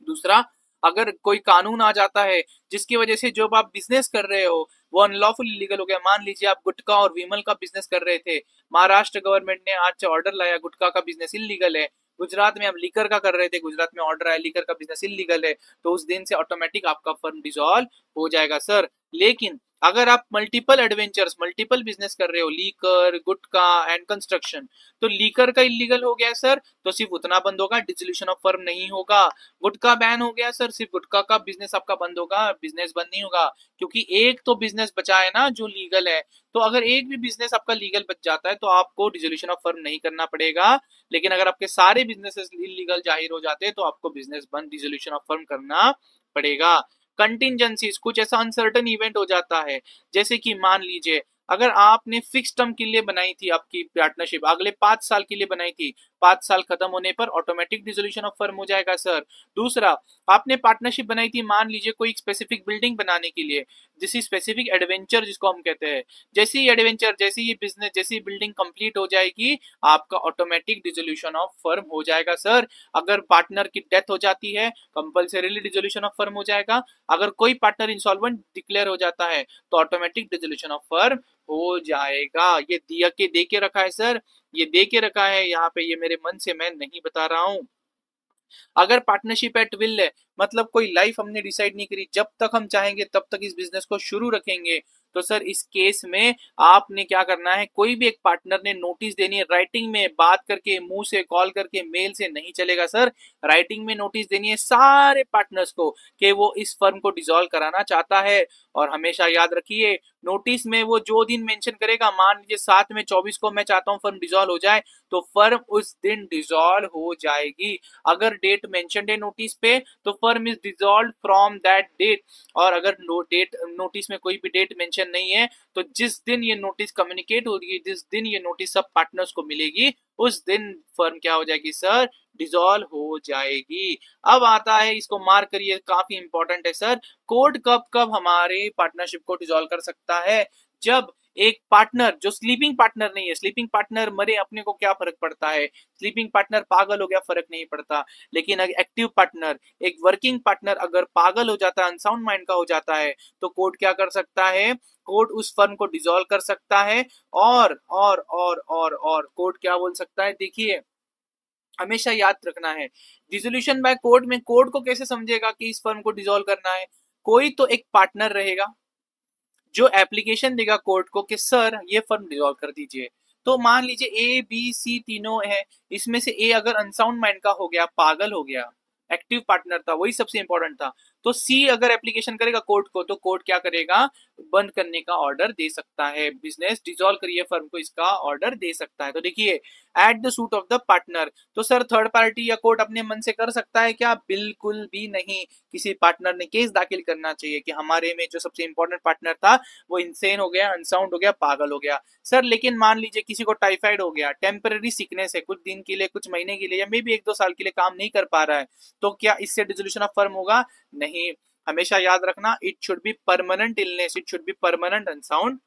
दूसरा, अगर कोई कानून आ जाता है जिसकी वजह से जो आप बिजनेस कर रहे हो वो अनलॉफुल इलीगल हो गया, मान लीजिए आप गुटखा और विमल का बिजनेस कर रहे थे, महाराष्ट्र गवर्नमेंट ने आज से ऑर्डर लाया गुटखा का बिजनेस इलीगल है, गुजरात में आप लीकर का कर रहे थे, गुजरात में ऑर्डर आया लीकर का बिजनेस इलीगल है, तो उस दिन से ऑटोमेटिक आपका फर्म डिसॉल्व हो जाएगा सर। लेकिन अगर आप मल्टीपल एडवेंचर्स, मल्टीपल बिजनेस कर रहे हो, लीकर, गुटखा एंड कंस्ट्रक्शन, तो लीकर का इलीगल हो गया सर, तो सिर्फ उतना बंद होगा, डिसोल्यूशन ऑफ फर्म नहीं होगा। गुटखा बैन हो गया सर, सिर्फ गुटखा का बिजनेस आपका बंद होगा, बिजनेस बंद नहीं होगा, क्योंकि एक तो बिजनेस बचा है ना जो लीगल है। तो अगर एक भी बिजनेस आपका लीगल बच जाता है तो आपको डिसोल्यूशन ऑफ फर्म नहीं करना पड़ेगा, लेकिन अगर आपके सारे बिजनेसेस इलीगल जाहिर हो जाते हैं तो आपको बिजनेस बंद, डिसोल्यूशन ऑफ फर्म करना पड़ेगा। कंटिजेंसीज, कुछ ऐसा अनसर्टन इवेंट हो जाता है, जैसे कि मान लीजिए अगर आपने फिक्स टर्म के लिए बनाई थी आपकी पार्टनरशिप, अगले 5 साल के लिए बनाई थी, 5 साल खत्म होने पर ऑटोमेटिक डिसोल्यूशन ऑफ फर्म हो जाएगा सर। दूसरा, आपने पार्टनरशिप बनाई थी मान लीजिए कोई स्पेसिफिक बिल्डिंग बनाने के लिए, जिस स्पेसिफिक एडवेंचर जिसको हम कहते हैं, जैसे ही एडवेंचर, जैसे ही बिजनेस, जैसी बिल्डिंग कंप्लीट हो जाएगी, आपका ऑटोमेटिक डिसोल्यूशन ऑफ फर्म हो जाएगा सर। अगर पार्टनर की डेथ हो जाती है, कंपल्सरीली डिसोल्यूशन ऑफ फर्म हो जाएगा। अगर कोई पार्टनर इंसॉल्वेंट डिक्लेयर हो जाता है तो ऑटोमेटिक डिसोल्यूशन ऑफ फर्म हो जाएगा। ये दिया के दे के रखा है सर, ये दे के रखा है यहाँ पे, ये मेरे मन से मैं नहीं बता रहा हूँ। अगर पार्टनरशिप एट विल है, मतलब कोई लाइफ हमने डिसाइड नहीं करी, जब तक हम चाहेंगे तब तक इस बिजनेस को शुरू रखेंगे, तो सर इस केस में आपने क्या करना है, कोई भी एक पार्टनर ने नोटिस देनी है, राइटिंग में बात करके, मुंह से, कॉल करके, मेल से नहीं चलेगा सर, राइटिंग में नोटिस देनी है सारे पार्टनर्स को कि वो इस फर्म को डिसॉल्व कराना चाहता है। और हमेशा याद रखिए, नोटिस में वो जो दिन मेंशन करेगा, मान लीजिए 7 में 24 को मैं चाहता हूँ फर्म डिसॉल्व हो जाए, तो फर्म उस दिन डिसॉल्व हो जाएगी। अगर डेट मेंशनड है नोटिस पे तो firm is dissolve from that date, और अगर डेट नोटिस में कोई भी डेट मेंशन नहीं है तो जिस दिन ये नोटिस कम्युनिकेट होगी, जिस दिन ये नोटिस सब पार्टनर्स को मिलेगी, उस दिन फर्म क्या हो जाएगी सर, डिसॉल्व हो जाएगी। अब आता है, इसको मार्क करिए, काफी इंपॉर्टेंट है सर, कोर्ट कब कब हमारे पार्टनरशिप को डिसॉल्व कर सकता है, जब एक पार्टनर जो स्लीपिंग पार्टनर नहीं है, स्लीपिंग पार्टनर मरे अपने को क्या फर्क पड़ता है, स्लीपिंग पार्टनर पागल हो गया फर्क नहीं पड़ता, लेकिन अगर एक्टिव पार्टनर, एक वर्किंग पार्टनर अगर पागल हो जाता है, अनसाउंड माइंड का हो जाता है, तो कोर्ट क्या कर सकता है, कोर्ट उस फर्म को डिसॉल्व कर सकता है। और कोर्ट क्या बोल सकता है, देखिए हमेशा याद रखना है, डिसोल्यूशन बाय कोर्ट में कोर्ट को कैसे समझेगा कि इस फर्म को डिसॉल्व करना है, कोई तो एक पार्टनर रहेगा जो एप्लीकेशन देगा कोर्ट को कि सर ये फर्म डिसॉल्व कर दीजिए। तो मान लीजिए ए बी सी तीनों है, इसमें से ए अगर अनसाउंड माइंड का हो गया, पागल हो गया, एक्टिव पार्टनर था, वही सबसे इंपॉर्टेंट था, तो सी अगर एप्लीकेशन करेगा कोर्ट को, तो कोर्ट क्या करेगा, बंद करने का ऑर्डर दे सकता है, बिजनेस डिसॉल्व करिए फर्म को, इसका ऑर्डर दे सकता है। तो देखिए, at the suit of the partner, तो सर थर्ड पार्टी या कोर्ट अपने मन से कर सकता है क्या? बिल्कुल भी नहीं। किसी पार्टनर ने केस दाखिल करना चाहिए कि हमारे में जो सबसे इंपॉर्टेंट पार्टनर था वो इंसेन हो गया, अनसाउंड हो गया, पागल हो गया। सर लेकिन मान लीजिए किसी को टाइफाइड हो गया, टेम्पररी सिकनेस है, कुछ दिन के लिए, कुछ महीने के लिए, या मे भी 1-2 साल के लिए काम नहीं कर पा रहा है, तो क्या इससे डिसोल्यूशन ऑफ फर्म होगा? नहीं। हमेशा याद रखना, it should be permanent illness, it should be permanent unsound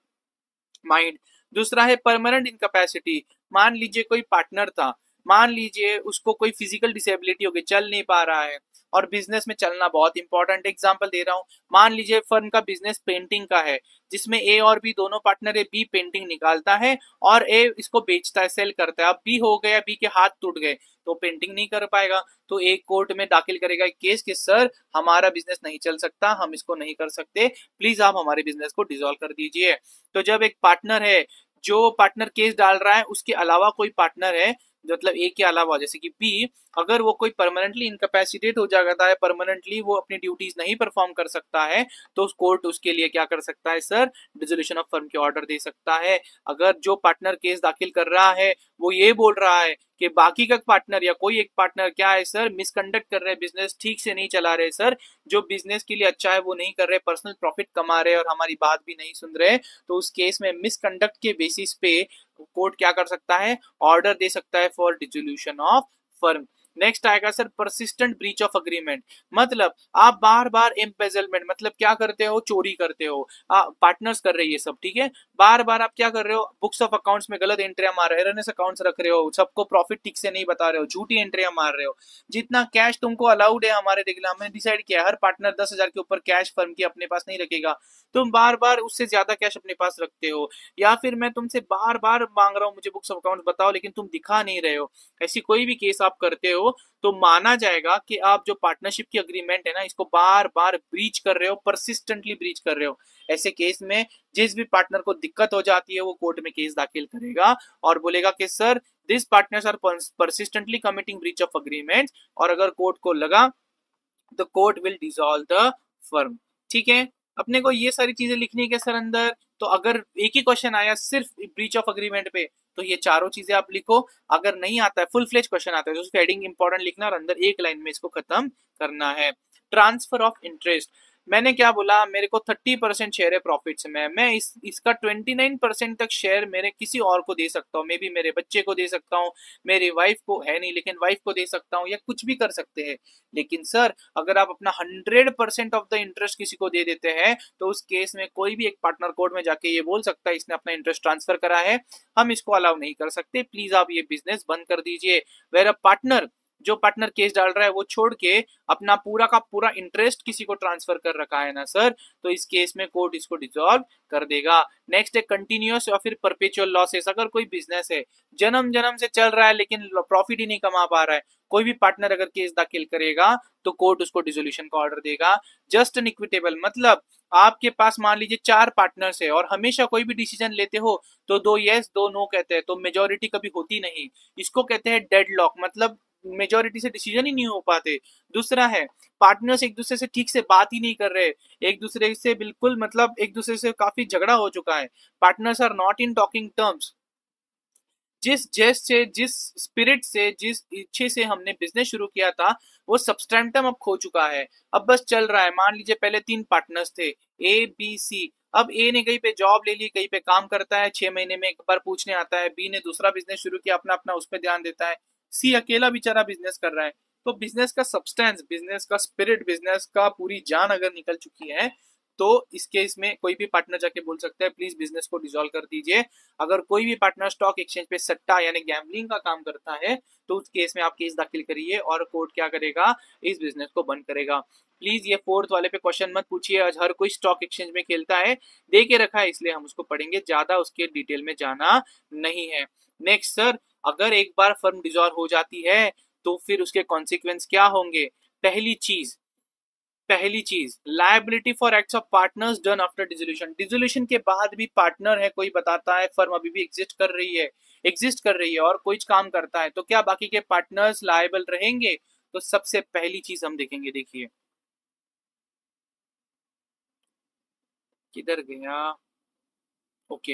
mind. दूसरा है परमानेंट इनकैपेसिटी। मान लीजिए कोई पार्टनर था, मान लीजिए उसको कोई फिजिकल डिसेबिलिटी हो गई, चल नहीं पा रहा है, और बिजनेस में चलना बहुत इंपॉर्टेंट। एग्जांपल दे रहा हूं, मान लीजिए फर्म का बिजनेस पेंटिंग का है, जिसमें ए और बी दोनों पार्टनर है, बी पेंटिंग निकालता है और ए इसको बेचता है, सेल करता है। अब बी हो गया, बी के हाथ टूट गए, तो पेंटिंग नहीं कर पाएगा, तो एक कोर्ट में दाखिल करेगा एक केस कि सर हमारा बिजनेस नहीं चल सकता, हम इसको नहीं कर सकते, प्लीज आप हमारे बिजनेस को डिसॉल्व कर दीजिए। तो जब एक पार्टनर है, जो पार्टनर केस डाल रहा है, उसके अलावा कोई पार्टनर है, मतलब ए के अलावा, जैसे कि बी, अगर वो कोई परमानेंटली इनकैपेसिटेट हो जाता है, परमानेंटली वो अपनी ड्यूटीज नहीं परफॉर्म कर सकता है, तो उस कोर्ट उसके लिए क्या कर सकता है सर? डिसोल्यूशन ऑफ फर्म के ऑर्डर दे सकता है। अगर जो पार्टनर केस दाखिल कर रहा है वो ये बोल रहा है कि बाकी का पार्टनर या कोई एक पार्टनर क्या है सर, मिसकंडक्ट कर रहे हैं, बिजनेस ठीक से नहीं चला रहे सर, जो बिजनेस के लिए अच्छा है वो नहीं कर रहे, पर्सनल प्रॉफिट कमा रहे और हमारी बात भी नहीं सुन रहे, तो उस केस में मिसकंडक्ट के बेसिस पे कोर्ट क्या कर सकता है? ऑर्डर दे सकता है for dissolution of firm. Next आएगा sir persistent breach of agreement. मतलब आप बार बार एम्पेजलमेंट, मतलब क्या करते हो? चोरी करते हो, पार्टनर्स कर रहे हैं ये सब, ठीक है, बार बार आप क्या कर रहे हो? बुक्स ऑफ अकाउंट्स में गलत एंट्रियां मार रहे हो, एररनेस अकाउंट्स रख रहे हो, सबको प्रॉफिट ठीक से नहीं बता रहे हो, झूठी एंट्रियां मार रहे हो। जितना कैश तुमको अलाउड है, हमारे रेगुलर हमने डिसाइड किया, हर पार्टनर 10,000 के ऊपर कैश फर्म की अपने पास नहीं रखेगा, तुम बार बार उससे ज्यादा कैश अपने पास रखते हो। या फिर मैं तुमसे बार बार मांग रहा हूं मुझे बुक्स ऑफ अकाउंट बताओ, लेकिन तुम दिखा नहीं रहे हो, ऐसी कोई भी केस आप करते हो, तो माना जाएगा कि आप जो पार्टनरशिप की अग्रीमेंट है ना, इसको बार बार ब्रीच कर रहे हो, परसिस्टेंटली ब्रीच कर रहे हो। ऐसे केस में जिस भी पार्टनर को दिक्कत हो जाती है वो कोर्ट में केस दाखिल करेगा और बोलेगा कि sir this partners are persistently committing breach of agreement, और अगर कोर्ट को लगा तो court will dissolve the firm. ठीक है, अपने को ये सारी चीजें लिखनी है सर अंदर। तो अगर एक ही क्वेश्चन आया सिर्फ ब्रीच ऑफ अग्रीमेंट पे, तो ये चारों चीजें आप लिखो। अगर नहीं आता है, फुल फ्लेज क्वेश्चन आता है, तो उसका हेडिंग इंपॉर्टेंट लिखना और अंदर एक लाइन में इसको खत्म करना है। ट्रांसफर ऑफ इंटरेस्ट, मैंने क्या बोला, मेरे को 30% शेयर है प्रॉफिट्स में, मैं इसका 29% तक शेयर मेरे किसी और को दे सकता हूँ, मे बी मेरे बच्चे को दे सकता हूँ, मेरी वाइफ को है नहीं लेकिन वाइफ को दे सकता हूँ, या कुछ भी कर सकते हैं। लेकिन सर अगर आप अपना 100% ऑफ द इंटरेस्ट किसी को दे देते हैं, तो उस केस में कोई भी एक पार्टनर कोर्ट में जाके ये बोल सकता है इसने अपना इंटरेस्ट ट्रांसफर करा है, हम इसको अलाउ नहीं कर सकते, प्लीज आप ये बिजनेस बंद कर दीजिए। वेर अ पार्टनर, जो पार्टनर केस डाल रहा है वो छोड़ के अपना पूरा का पूरा इंटरेस्ट किसी को ट्रांसफर कर रखा है ना सर, तो इस केस में कोर्ट इसको डिसॉल्व कर देगा। नेक्स्ट है कंटिन्यूअस या फिर परपेचुअल लॉसेस। अगर कोई बिजनेस है जन्म जन्म से चल रहा है लेकिन प्रॉफिट ही नहीं कमा पा रहा है, कोई भी पार्टनर अगर केस दाखिल करेगा तो कोर्ट उसको डिसोल्यूशन का ऑर्डर देगा। जस्ट एंड इक्विटेबल, मतलब आपके पास मान लीजिए 4 पार्टनर्स है और हमेशा कोई भी डिसीजन लेते हो तो 2 यस 2 नो कहते हैं, तो मेजोरिटी कभी होती नहीं, इसको कहते हैं डेडलॉक, मतलब मेजोरिटी से डिसीजन ही नहीं हो पाते। दूसरा है पार्टनर्स एक दूसरे से ठीक से बात ही नहीं कर रहे, एक दूसरे से बिल्कुल, मतलब एक दूसरे से काफी झगड़ा हो चुका है, partners are not in talking terms. जिस जेस से, जिस स्पिरिट से, जिस इच्छे से हमने बिजनेस शुरू किया था, वो सबस्टेंटम अब खो चुका है, अब बस चल रहा है। मान लीजिए पहले 3 पार्टनर्स थे, ए बी सी, अब ए ने कहीं पे जॉब ले ली, कहीं पे काम करता है, 6 महीने में एक बार पूछने आता है, बी ने दूसरा बिजनेस शुरू किया, अपना अपना उस पर ध्यान देता है, सी अकेला बेचारा बिजनेस कर रहा है। तो बिजनेस का सब्सटेंस, बिजनेस का स्पिरिट, बिजनेस का पूरी जान अगर निकल चुकी है, तो इस केस में कोई भी पार्टनर जाके बोल सकता है प्लीज बिजनेस को डिसॉल्व कर दीजिए। अगर कोई भी पार्टनर स्टॉक एक्सचेंज पे सट्टा यानी गैम्बलिंग का काम करता है, तो उस केस में आप केस दाखिल करिए और कोर्ट क्या करेगा, इस बिजनेस को बंद करेगा। प्लीज ये 4th वाले पे क्वेश्चन मत पूछिए, आज हर कोई स्टॉक एक्सचेंज में खेलता है, दे के रखा है, इसलिए हम उसको पढ़ेंगे, ज्यादा उसके डिटेल में जाना नहीं है। नेक्स्ट सर, अगर एक बार फर्म डिसॉल्व हो जाती है तो फिर उसके कॉन्सिक्वेंस क्या होंगे? पहली चीज liability for acts of partners done after dissolution. Dissolution के बाद भी पार्टनर है कोई, बताता है फर्म अभी भी एग्जिस्ट कर रही है और कोई काम करता है, तो क्या बाकी के पार्टनर्स लायबल रहेंगे? तो सबसे पहली चीज हम देखेंगे, देखिए किधर गया? ओके।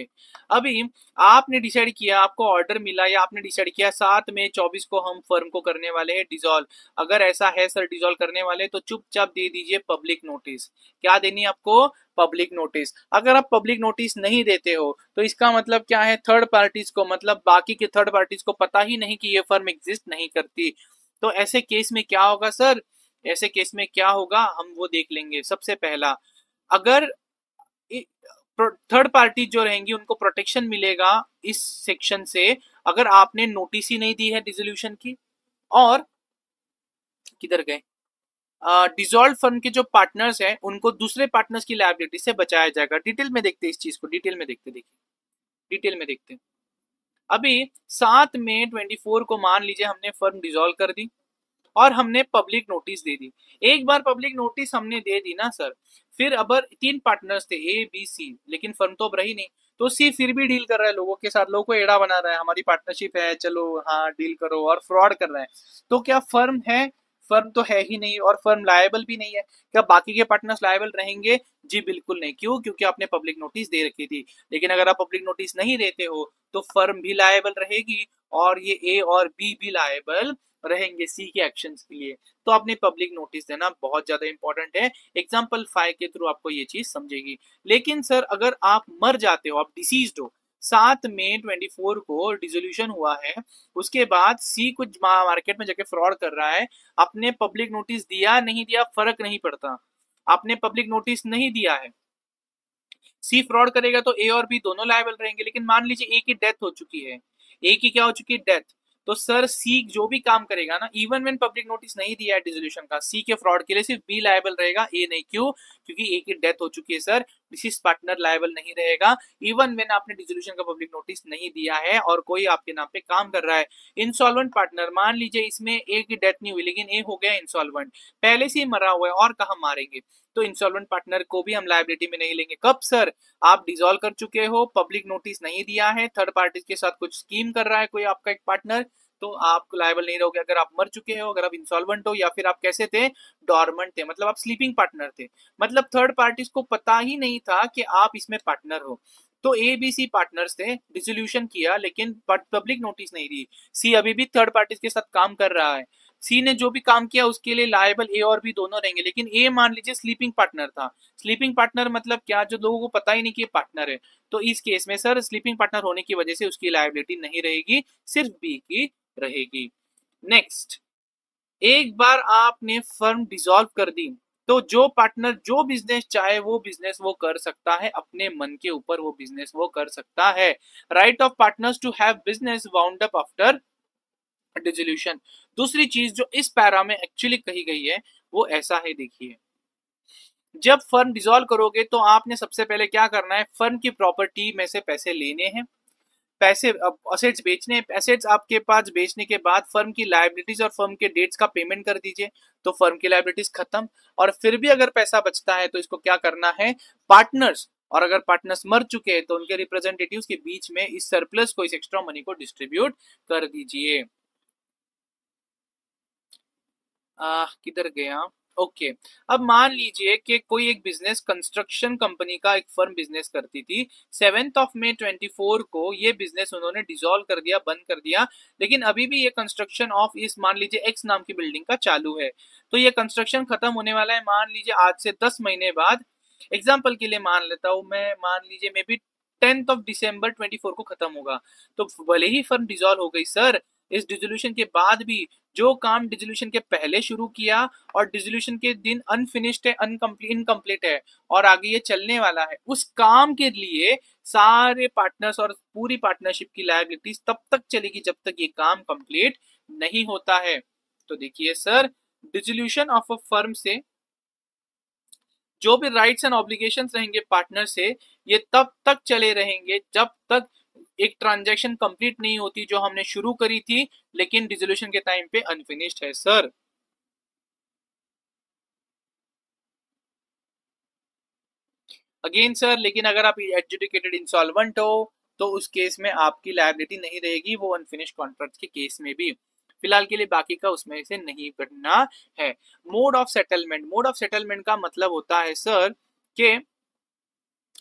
अभी आपने डिसाइड किया, आपको ऑर्डर मिला या आपने डिसाइड किया 7 मई 24 को हम फर्म को करने वाले हैं डिसॉल्व। अगर ऐसा है सर डिसॉल्व करने वाले, तो चुपचाप दे दीजिए पब्लिक नोटिस। क्या देनी है आपको? Public notice. अगर आप पब्लिक नोटिस नहीं देते हो तो इसका मतलब क्या है? थर्ड पार्टीज को, मतलब बाकी के थर्ड पार्टीज को पता ही नहीं कि ये फर्म एग्जिस्ट नहीं करती। तो ऐसे केस में क्या होगा सर? ऐसे केस में क्या होगा हम वो देख लेंगे। सबसे पहला, अगर थर्ड पार्टी जो रहेंगी उनको प्रोटेक्शन मिलेगा इस सेक्शन से, अगर आपने नोटिस ही नहीं दी है डिसोल्यूशन की। और किधर गए? डिसॉल्व फर्म के जो पार्टनर्स हैं उनको दूसरे पार्टनर्स की लायबिलिटी से बचाया जाएगा। डिटेल में देखते हैं इस चीज को, डिटेल में देखते, देखिए डिटेल में देखते हैं। अभी 7 मई 24 को मान लीजिए हमने फर्म डिसॉल्व कर दी और हमने पब्लिक नोटिस दे दी। एक बार पब्लिक नोटिस हमने दे दी ना सर, फिर अब 3 पार्टनर्स थे ए बी सी, लेकिन फर्म तो अब रही नहीं। तो सी फिर भी डील कर रहा है लोगों के साथ, लोगों को एड़ा बना रहा है, हमारी पार्टनरशिप है चलो हाँ डील करो, और फ्रॉड कर रहा है। तो क्या फर्म है? फर्म तो है ही नहीं, और फर्म लायबल भी नहीं है। क्या बाकी के पार्टनर्स लायबल रहेंगे? जी बिल्कुल नहीं। क्यों? क्योंकि आपने पब्लिक नोटिस दे रखी थी। लेकिन अगर आप पब्लिक नोटिस नहीं देते हो तो फर्म भी लायबल रहेगी, और ये ए और बी भी लायबल रहेंगे सी के एक्शंस के लिए। तो आपने पब्लिक नोटिस देना बहुत ज्यादा इंपॉर्टेंट है। एग्जाम्पल 5 के थ्रू आपको ये चीज समझेगी। लेकिन सर अगर आप मर जाते हो, आप डिसीज्ड हो, 7 मई 24 को डिसोल्यूशन हुआ है, उसके बाद सी कुछ मार्केट में जाके फ्रॉड कर रहा है, आपने पब्लिक नोटिस दिया नहीं दिया फर्क नहीं पड़ता, आपने पब्लिक नोटिस नहीं दिया है, सी फ्रॉड करेगा तो ए और बी दोनों लायबल रहेंगे। लेकिन मान लीजिए ए की डेथ हो चुकी है, ए की क्या हो चुकी है? डेथ। तो सर सी जो भी काम करेगा ना, इवन व्हेन पब्लिक नोटिस नहीं दिया है डिसोल्यूशन का, सी के फ्रॉड के लिए सिर्फ बी लायबल रहेगा, ए नहीं। क्यों? क्योंकि ए की डेथ हो चुकी है सर, डिसीज पार्टनर लायबल नहीं रहेगा इवन व्हेन आपने डिसोल्यूशन का पब्लिक नोटिस नहीं दिया है और कोई आपके नाम पे काम कर रहा है। इंसॉल्वेंट पार्टनर, मान लीजिए इसमें ए की डेथ नहीं हुई लेकिन ए हो गया इंसॉल्वेंट, पहले से ही मरा हुआ है और कहा मारेंगे, तो इंसॉल्वेंट पार्टनर को भी हम लायबिलिटी में नहीं लेंगे। कब सर? आप डिसॉल्व कर चुके हो, पब्लिक नोटिस नहीं दिया है, थर्ड पार्टी के साथ कुछ स्कीम कर रहा है कोई आपका एक पार्टनर, तो आप लायबल नहीं रहोगे। अगर आप मर चुके हो, अगर आप इंसॉल्वेंट हो, या फिर आप कैसे थे? डॉर्मेंट थे, मतलब आप स्लीपिंग पार्टनर थे, मतलब थर्ड पार्टीज को पता ही नहीं था कि आप इसमें पार्टनर हो। तो ए बी सी पार्टनर्स थे, डिसोल्यूशन किया लेकिन पब्लिक नोटिस नहीं दी। सी अभी भी थर्ड पार्टीज के साथ काम कर रहा है, सी ने जो भी काम किया उसके लिए लायबल ए और बी दोनों रहेंगे। लेकिन ए मान लीजिए स्लीपिंग पार्टनर था, स्लीपिंग पार्टनर मतलब क्या? जो लोगों को पता ही नहीं कि पार्टनर है। तो इस केस में सर स्लीपिंग पार्टनर होने की वजह से उसकी लायबिलिटी नहीं रहेगी, सिर्फ बी की रहेगी। नेक्स्ट, एक बार आपने फर्म डिसॉल्व कर दी तो जो पार्टनर जो बिजनेस चाहे वो बिजनेस वो कर सकता है, अपने मन के ऊपर वो बिजनेस वो कर सकता है। Right of partners to have business wound up after dissolution. दूसरी चीज जो इस पैरा में एक्चुअली कही गई है वो ऐसा है, देखिए जब फर्म डिसॉल्व करोगे तो आपने सबसे पहले क्या करना है? फर्म की प्रॉपर्टी में से पैसे लेने हैं, पैसे असेट्स बेचने, एसेट्स आपके पास बेचने के बाद फर्म की लायबिलिटीज और फर्म के डेट्स का पेमेंट कर दीजिए, तो फर्म की लायबिलिटीज खत्म। और फिर भी अगर पैसा बचता है तो इसको क्या करना है? पार्टनर्स, और अगर पार्टनर्स मर चुके हैं तो उनके रिप्रेजेंटेटिव्स के बीच में इस सरप्लस को, इस एक्स्ट्रा मनी को डिस्ट्रीब्यूट कर दीजिए। किधर गया? ओके। अब मान लीजिए कि कोई एक बिजनेस, कंस्ट्रक्शन कंपनी का एक फर्म बिजनेस करती थी, 7 मई 24 को ये बिजनेस उन्होंने डिसॉल्व कर दिया, बंद कर दिया, लेकिन अभी भी ये कंस्ट्रक्शन ऑफ इस मान लीजिए एक्स नाम की बिल्डिंग का चालू है। तो ये कंस्ट्रक्शन खत्म होने वाला है मान लीजिए आज से 10 महीने बाद। एग्जाम्पल के लिए मान लेता हूं मैं, मान लीजिए मे बी 10 December 24 को खत्म होगा। तो भले ही फर्म डिसॉल्व हो गई सर, इस डिसोल्यूशन के बाद भी जो काम डिसोल्यूशन के पहले शुरू किया और डिसोल्यूशन के दिन अनफिनिश्ड है, इनकम्प्लीट है और आगे ये चलने वाला है, उस काम के लिए सारे पार्टनर्स और पूरी पार्टनरशिप की लायबिलिटीज तब तक चलेगी जब तक ये काम कंप्लीट नहीं होता है। तो देखिए sir, dissolution of a firm से जो भी राइट्स एंड ऑब्लिगेशंस रहेंगे पार्टनर से, ये तब तक चले रहेंगे जब तक एक ट्रांजैक्शन कंप्लीट नहीं होती जो हमने शुरू करी थी लेकिन डिसोल्यूशन के टाइम पे अनफिनिश्ड है सर। अगेन सर, लेकिन अगर आप एडजुडिकेटेड इंसॉल्वेंट हो तो उस केस में आपकी लायबिलिटी नहीं रहेगी, वो अनफिनिश्ड कॉन्ट्रैक्ट के केस में भी। फिलहाल के लिए बाकी का उसमें से नहीं करना है। Mode of settlement, mode of settlement का मतलब होता है सर कि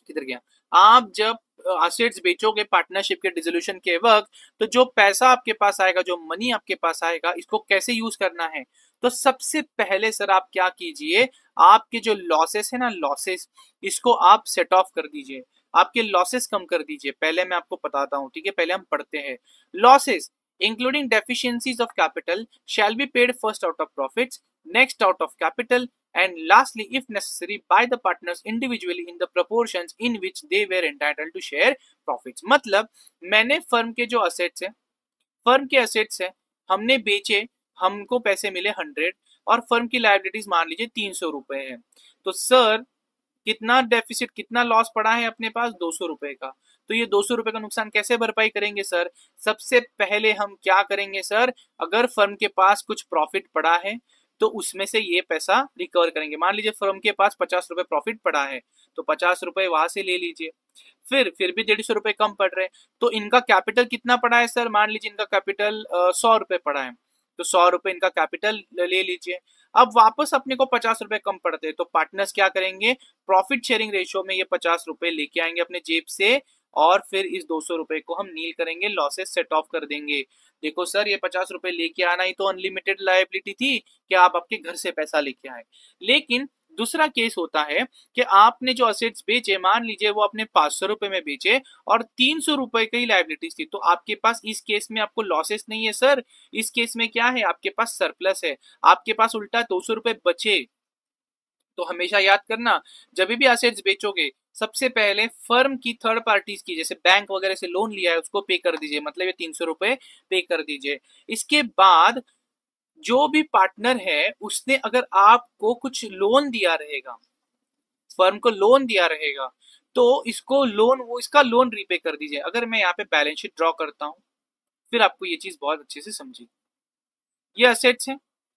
किधर गया, आप जब असेट्स बेचोगे पार्टनरशिप के डिसोल्यूशन के वक्त, तो जो पैसा आपके पास आएगा, जो मनी आपके पास आएगा, इसको कैसे यूज करना है। तो सबसे पहले सर आप क्या कीजिए, आपके जो लॉसेस है ना, लॉसेस, इसको आप सेट ऑफ कर दीजिए, आपके लॉसेस कम कर दीजिए। पहले मैं आपको बताता हूं, ठीक है, पहले हम पढ़ते हैं। Losses including deficiencies of capital shall be paid first out of profits, next out of capital, and lastly if necessary by the partners individually in the proportions in which they were entitled to share profits। मतलब मैंने फर्म के जो असेट्स है, फर्म के असेट्स है, हमने बेचे, हमको पैसे मिले 100, और फर्म की लायबिलिटीज मान लीजिए 300 रुपए है। तो सर कितना डेफिसिट, कितना लॉस पड़ा है अपने पास, 200 रुपए का। तो ये 200 रुपए का नुकसान कैसे भरपाई करेंगे सर, सबसे पहले हम क्या करेंगे सर, अगर फर्म के पास कुछ प्रॉफिट पड़ा है तो उसमें से ये पैसा रिकवर करेंगे। मान लीजिए फर्म के पास 50 रुपए प्रॉफिट पड़ा है, तो 50 रुपए वहां से ले लीजिए। फिर भी 150 रुपए कम पड़ रहे हैं, तो इनका कैपिटल कितना पड़ा है सर, मान लीजिए इनका कैपिटल 100 रुपए पड़ा है, तो 100 रुपए इनका कैपिटल ले लीजिए। अब वापस अपने को 50 रुपए कम पड़ते हैं, तो पार्टनर्स क्या करेंगे, प्रॉफिट शेयरिंग रेशियो में ये 50 रुपए लेके आएंगे अपने जेब से, और फिर इस 200 रुपए को हम नील करेंगे, लॉसेस सेट ऑफ कर देंगे। देखो सर, ये 50 रुपए लेके आना ही तो अनलिमिटेड लायबिलिटी थी कि आप आपके घर से पैसा लेके आए। लेकिन दूसरा केस होता है कि आपने जो असेट्स बेचे, मान लीजिए वो अपने 500 रुपए में बेचे और 300 रुपए की लायबिलिटीज थी, तो आपके पास इस केस में आपको लॉसेस नहीं है सर, इस केस में क्या है, आपके पास सरप्लस है, आपके पास उल्टा 200 रुपए बचे। तो हमेशा याद करना, जब भी असेट्स बेचोगे, सबसे पहले फर्म की थर्ड पार्टीज की, जैसे बैंक वगैरह से लोन लिया है, उसको पे कर दीजिए, मतलब ये 300 रुपए पे कर दीजिए। इसके बाद जो भी पार्टनर है उसने अगर आपको कुछ लोन दिया रहेगा, फर्म को लोन दिया रहेगा, तो इसको लोन, वो इसका लोन रीपे कर दीजिए। अगर मैं यहाँ पे बैलेंस शीट ड्रॉ करता हूं, फिर आपको ये चीज बहुत अच्छे से समझी। ये असेट्स है,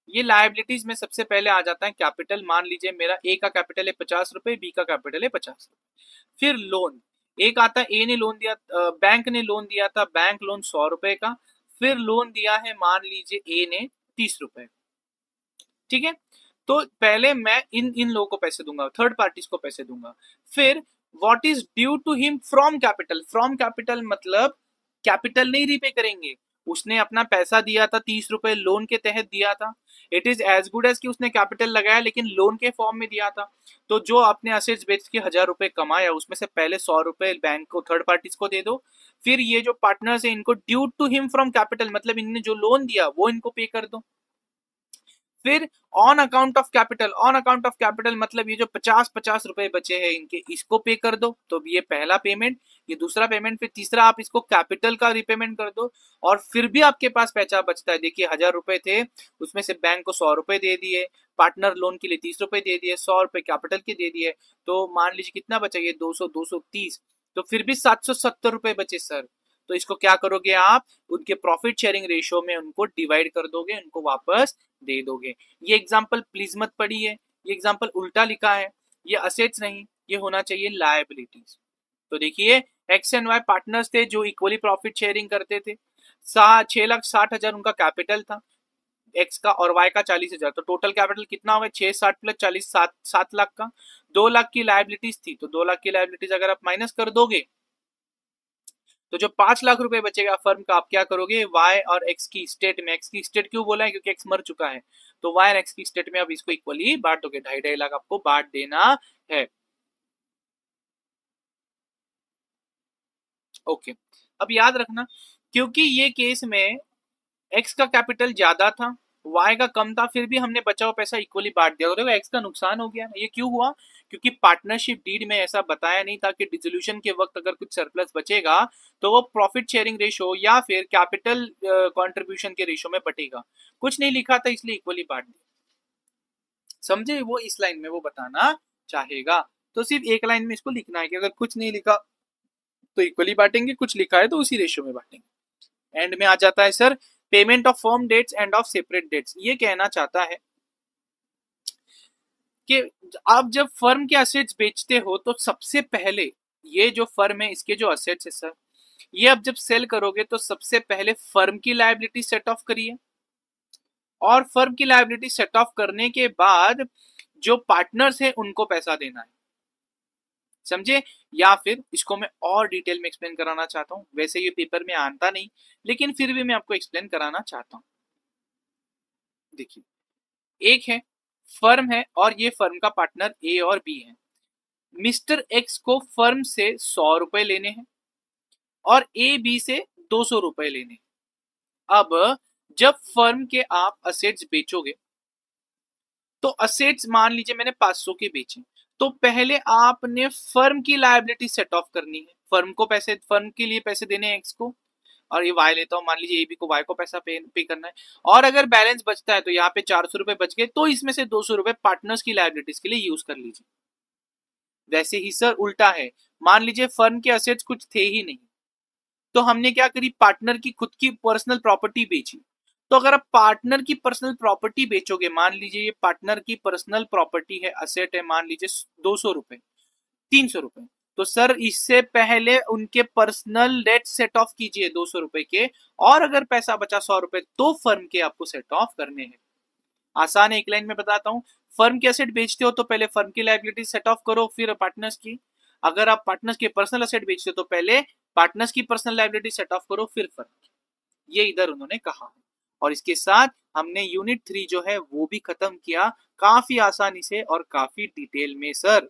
ये लायबिलिटीज में सबसे पहले आ जाता है कैपिटल। मान लीजिए मेरा ए का कैपिटल है 50 रुपए, बी का कैपिटल है 50 रुपए। फिर लोन, एक आता है, ए ने लोन दिया, बैंक ने लोन दिया था, बैंक लोन 100 रुपए का। फिर लोन दिया है मान लीजिए ए ने 30 रुपए, ठीक है। तो पहले मैं इन इन लोगों को पैसे दूंगा, थर्ड पार्टीज को पैसे दूंगा। फिर what is due to him from capital, from capital मतलब कैपिटल नहीं रीपे करेंगे, उसने अपना पैसा दिया था 30 रुपए, लोन के तहत दिया था। It is as good as कि उसने कैपिटल लगाया लेकिन लोन के फॉर्म में दिया था। तो जो आपने असेट्स बेच के 1000 रुपए कमाया, उसमें से पहले 100 रुपए बैंक को, थर्ड पार्टीज को दे दो। फिर ये जो पार्टनर्स है, इनको due to him from capital मतलब इनने जो लोन दिया वो इनको पे कर दो। फिर on account of capital, on account of capital मतलब ये जो 50-50 रुपए बचे हैं इनके, इसको पे कर दो। तो ये पहला पेमेंट, ये दूसरा पेमेंट, फिर तीसरा आप इसको कैपिटल का रिपेमेंट कर दो। और फिर भी आपके पास पैसा बचता है, देखिए 1000 रुपए थे, उसमें से बैंक को 100 रुपए दे दिए, पार्टनर लोन के लिए 30 रुपए दे दिए, 100 रुपए कैपिटल के दे दिए, तो मान लीजिए कितना बचा, ये 200, 230, तो फिर भी 770 रुपए बचे सर। तो इसको क्या करोगे आप, उनके प्रॉफिट शेयरिंग रेशियो में उनको डिवाइड कर दोगे, उनको वापस दे दोगे। ये एग्जांपल प्लीज मत पढ़िए, ये एग्जांपल उल्टा लिखा है, ये असेट्स नहीं, ये होना चाहिए लायबिलिटीज। तो देखिए एक्स एंड वाई पार्टनर्स थे जो इक्वली प्रॉफिट शेयरिंग करते थे। 6,60,000 उनका कैपिटल था एक्स का, और वाई का 40,000, तो टोटल कैपिटल कितना होगा, 660 प्लस 40, 7 लाख का। 2 लाख की लायबिलिटीज थी, तो 2 लाख की लायबिलिटीज अगर आप माइनस कर दोगे, तो जो 5 लाख रुपए बचेगा फर्म का, आप क्या करोगे, वाई और एक्स की स्टेट में, एक्स की स्टेट क्यों बोला है, क्योंकि एक्स मर चुका है, तो वाई और एक्स की स्टेट में अब इसको इक्वली बांट दोगे, 2.5 लाख आपको बांट देना है। ओके, अब याद रखना, क्योंकि ये केस में एक्स का कैपिटल ज्यादा था, वाई का कम था, फिर भी हमने बचा हुआ पैसा इक्वली बांट दिया, तो देखो एक्स का नुकसान हो गया। ये क्यों हुआ, क्योंकि पार्टनरशिप डीड में ऐसा बताया नहीं था कि डिसोल्यूशन के वक्त अगर कुछ सरप्लस बचेगा तो वो प्रॉफिट शेयरिंग रेशो या फिर कैपिटल कंट्रीब्यूशन के रेशो में बटेगा, कुछ नहीं लिखा था, इसलिए इक्वली बांट दिया। समझे, वो इस लाइन में वो बताना चाहेगा, तो सिर्फ एक लाइन में इसको लिखना है कि अगर कुछ नहीं लिखा तो इक्वली बांटेंगे, कुछ लिखा है तो उसी रेशियो में बांटेंगे। एंड में आ जाता है sir payment of firm debts and of separate debts. ये कहना चाहता है कि आप जब फर्म के असेट्स बेचते हो तो सबसे पहले ये जो फर्म है इसके जो असेट्स है सर, ये अब जब सेल करोगे तो सबसे पहले फर्म की लायबिलिटी सेट ऑफ करिए, और फर्म की लायबिलिटी सेट ऑफ करने के बाद जो पार्टनर्स है उनको पैसा देना है। समझे? या फिर इसको मैं और डिटेल में एक्सप्लेन कराना चाहता हूँ, वैसे ये पेपर में आता नहीं, लेकिन फिर भी मैं आपको एक्सप्लेन कराना चाहता हूँ। देखिए, एक है फर्म है और ये फर्म का पार्टनर ए और बी है। मिस्टर एक्स को फर्म से 100 रुपए लेने हैं और ए बी से 200 रुपए लेने हैं। अब जब फर्म के आप असेट्स बेचोगे, तो असेट्स मान लीजिए मैंने 500 के बेचे, तो पहले आपने फर्म की लायबिलिटी सेट ऑफ करनी है। फर्म के लिए पैसे देने हैं एक्स को, और ये वाई लेता हूं, मान लीजिए ए बी को वाई को पैसा पे करना है। और अगर बैलेंस बचता है तो यहाँ पे 400 रुपए बच गए, तो इसमें से 200 रुपए पार्टनर्स की लायबिलिटीज के लिए यूज कर लीजिए। वैसे ही सर उल्टा है, मान लीजिए फर्म के असेट्स कुछ थे ही नहीं, तो हमने क्या करी, पार्टनर की खुद की पर्सनल प्रॉपर्टी बेची। तो अगर आप पार्टनर की पर्सनल प्रॉपर्टी बेचोगे, मान लीजिए ये पार्टनर की पर्सनल प्रॉपर्टी है, असेट है, मान लीजिए 200 रुपए, 300 रुपए, तो सर इससे पहले उनके पर्सनल डेट सेट ऑफ कीजिए 200 रुपए के, और अगर पैसा बचा 100 रुपए तो फर्म के आपको सेट ऑफ करने हैं। आसान है, एक लाइन में बताता हूं। फर्म के असेट बेचते हो तो पहले फर्म की लायबिलिटी सेट ऑफ करो, फिर पार्टनर्स की। अगर आप पार्टनर्स के पर्सनल असेट बेचते हो तो पहले पार्टनर्स की पर्सनल लायबिलिटी सेट ऑफ करो, फिर फर्म की। ये इधर उन्होंने कहा है। और इसके साथ हमने यूनिट 3 जो है वो भी खत्म किया, काफी आसानी से और काफी डिटेल में सर।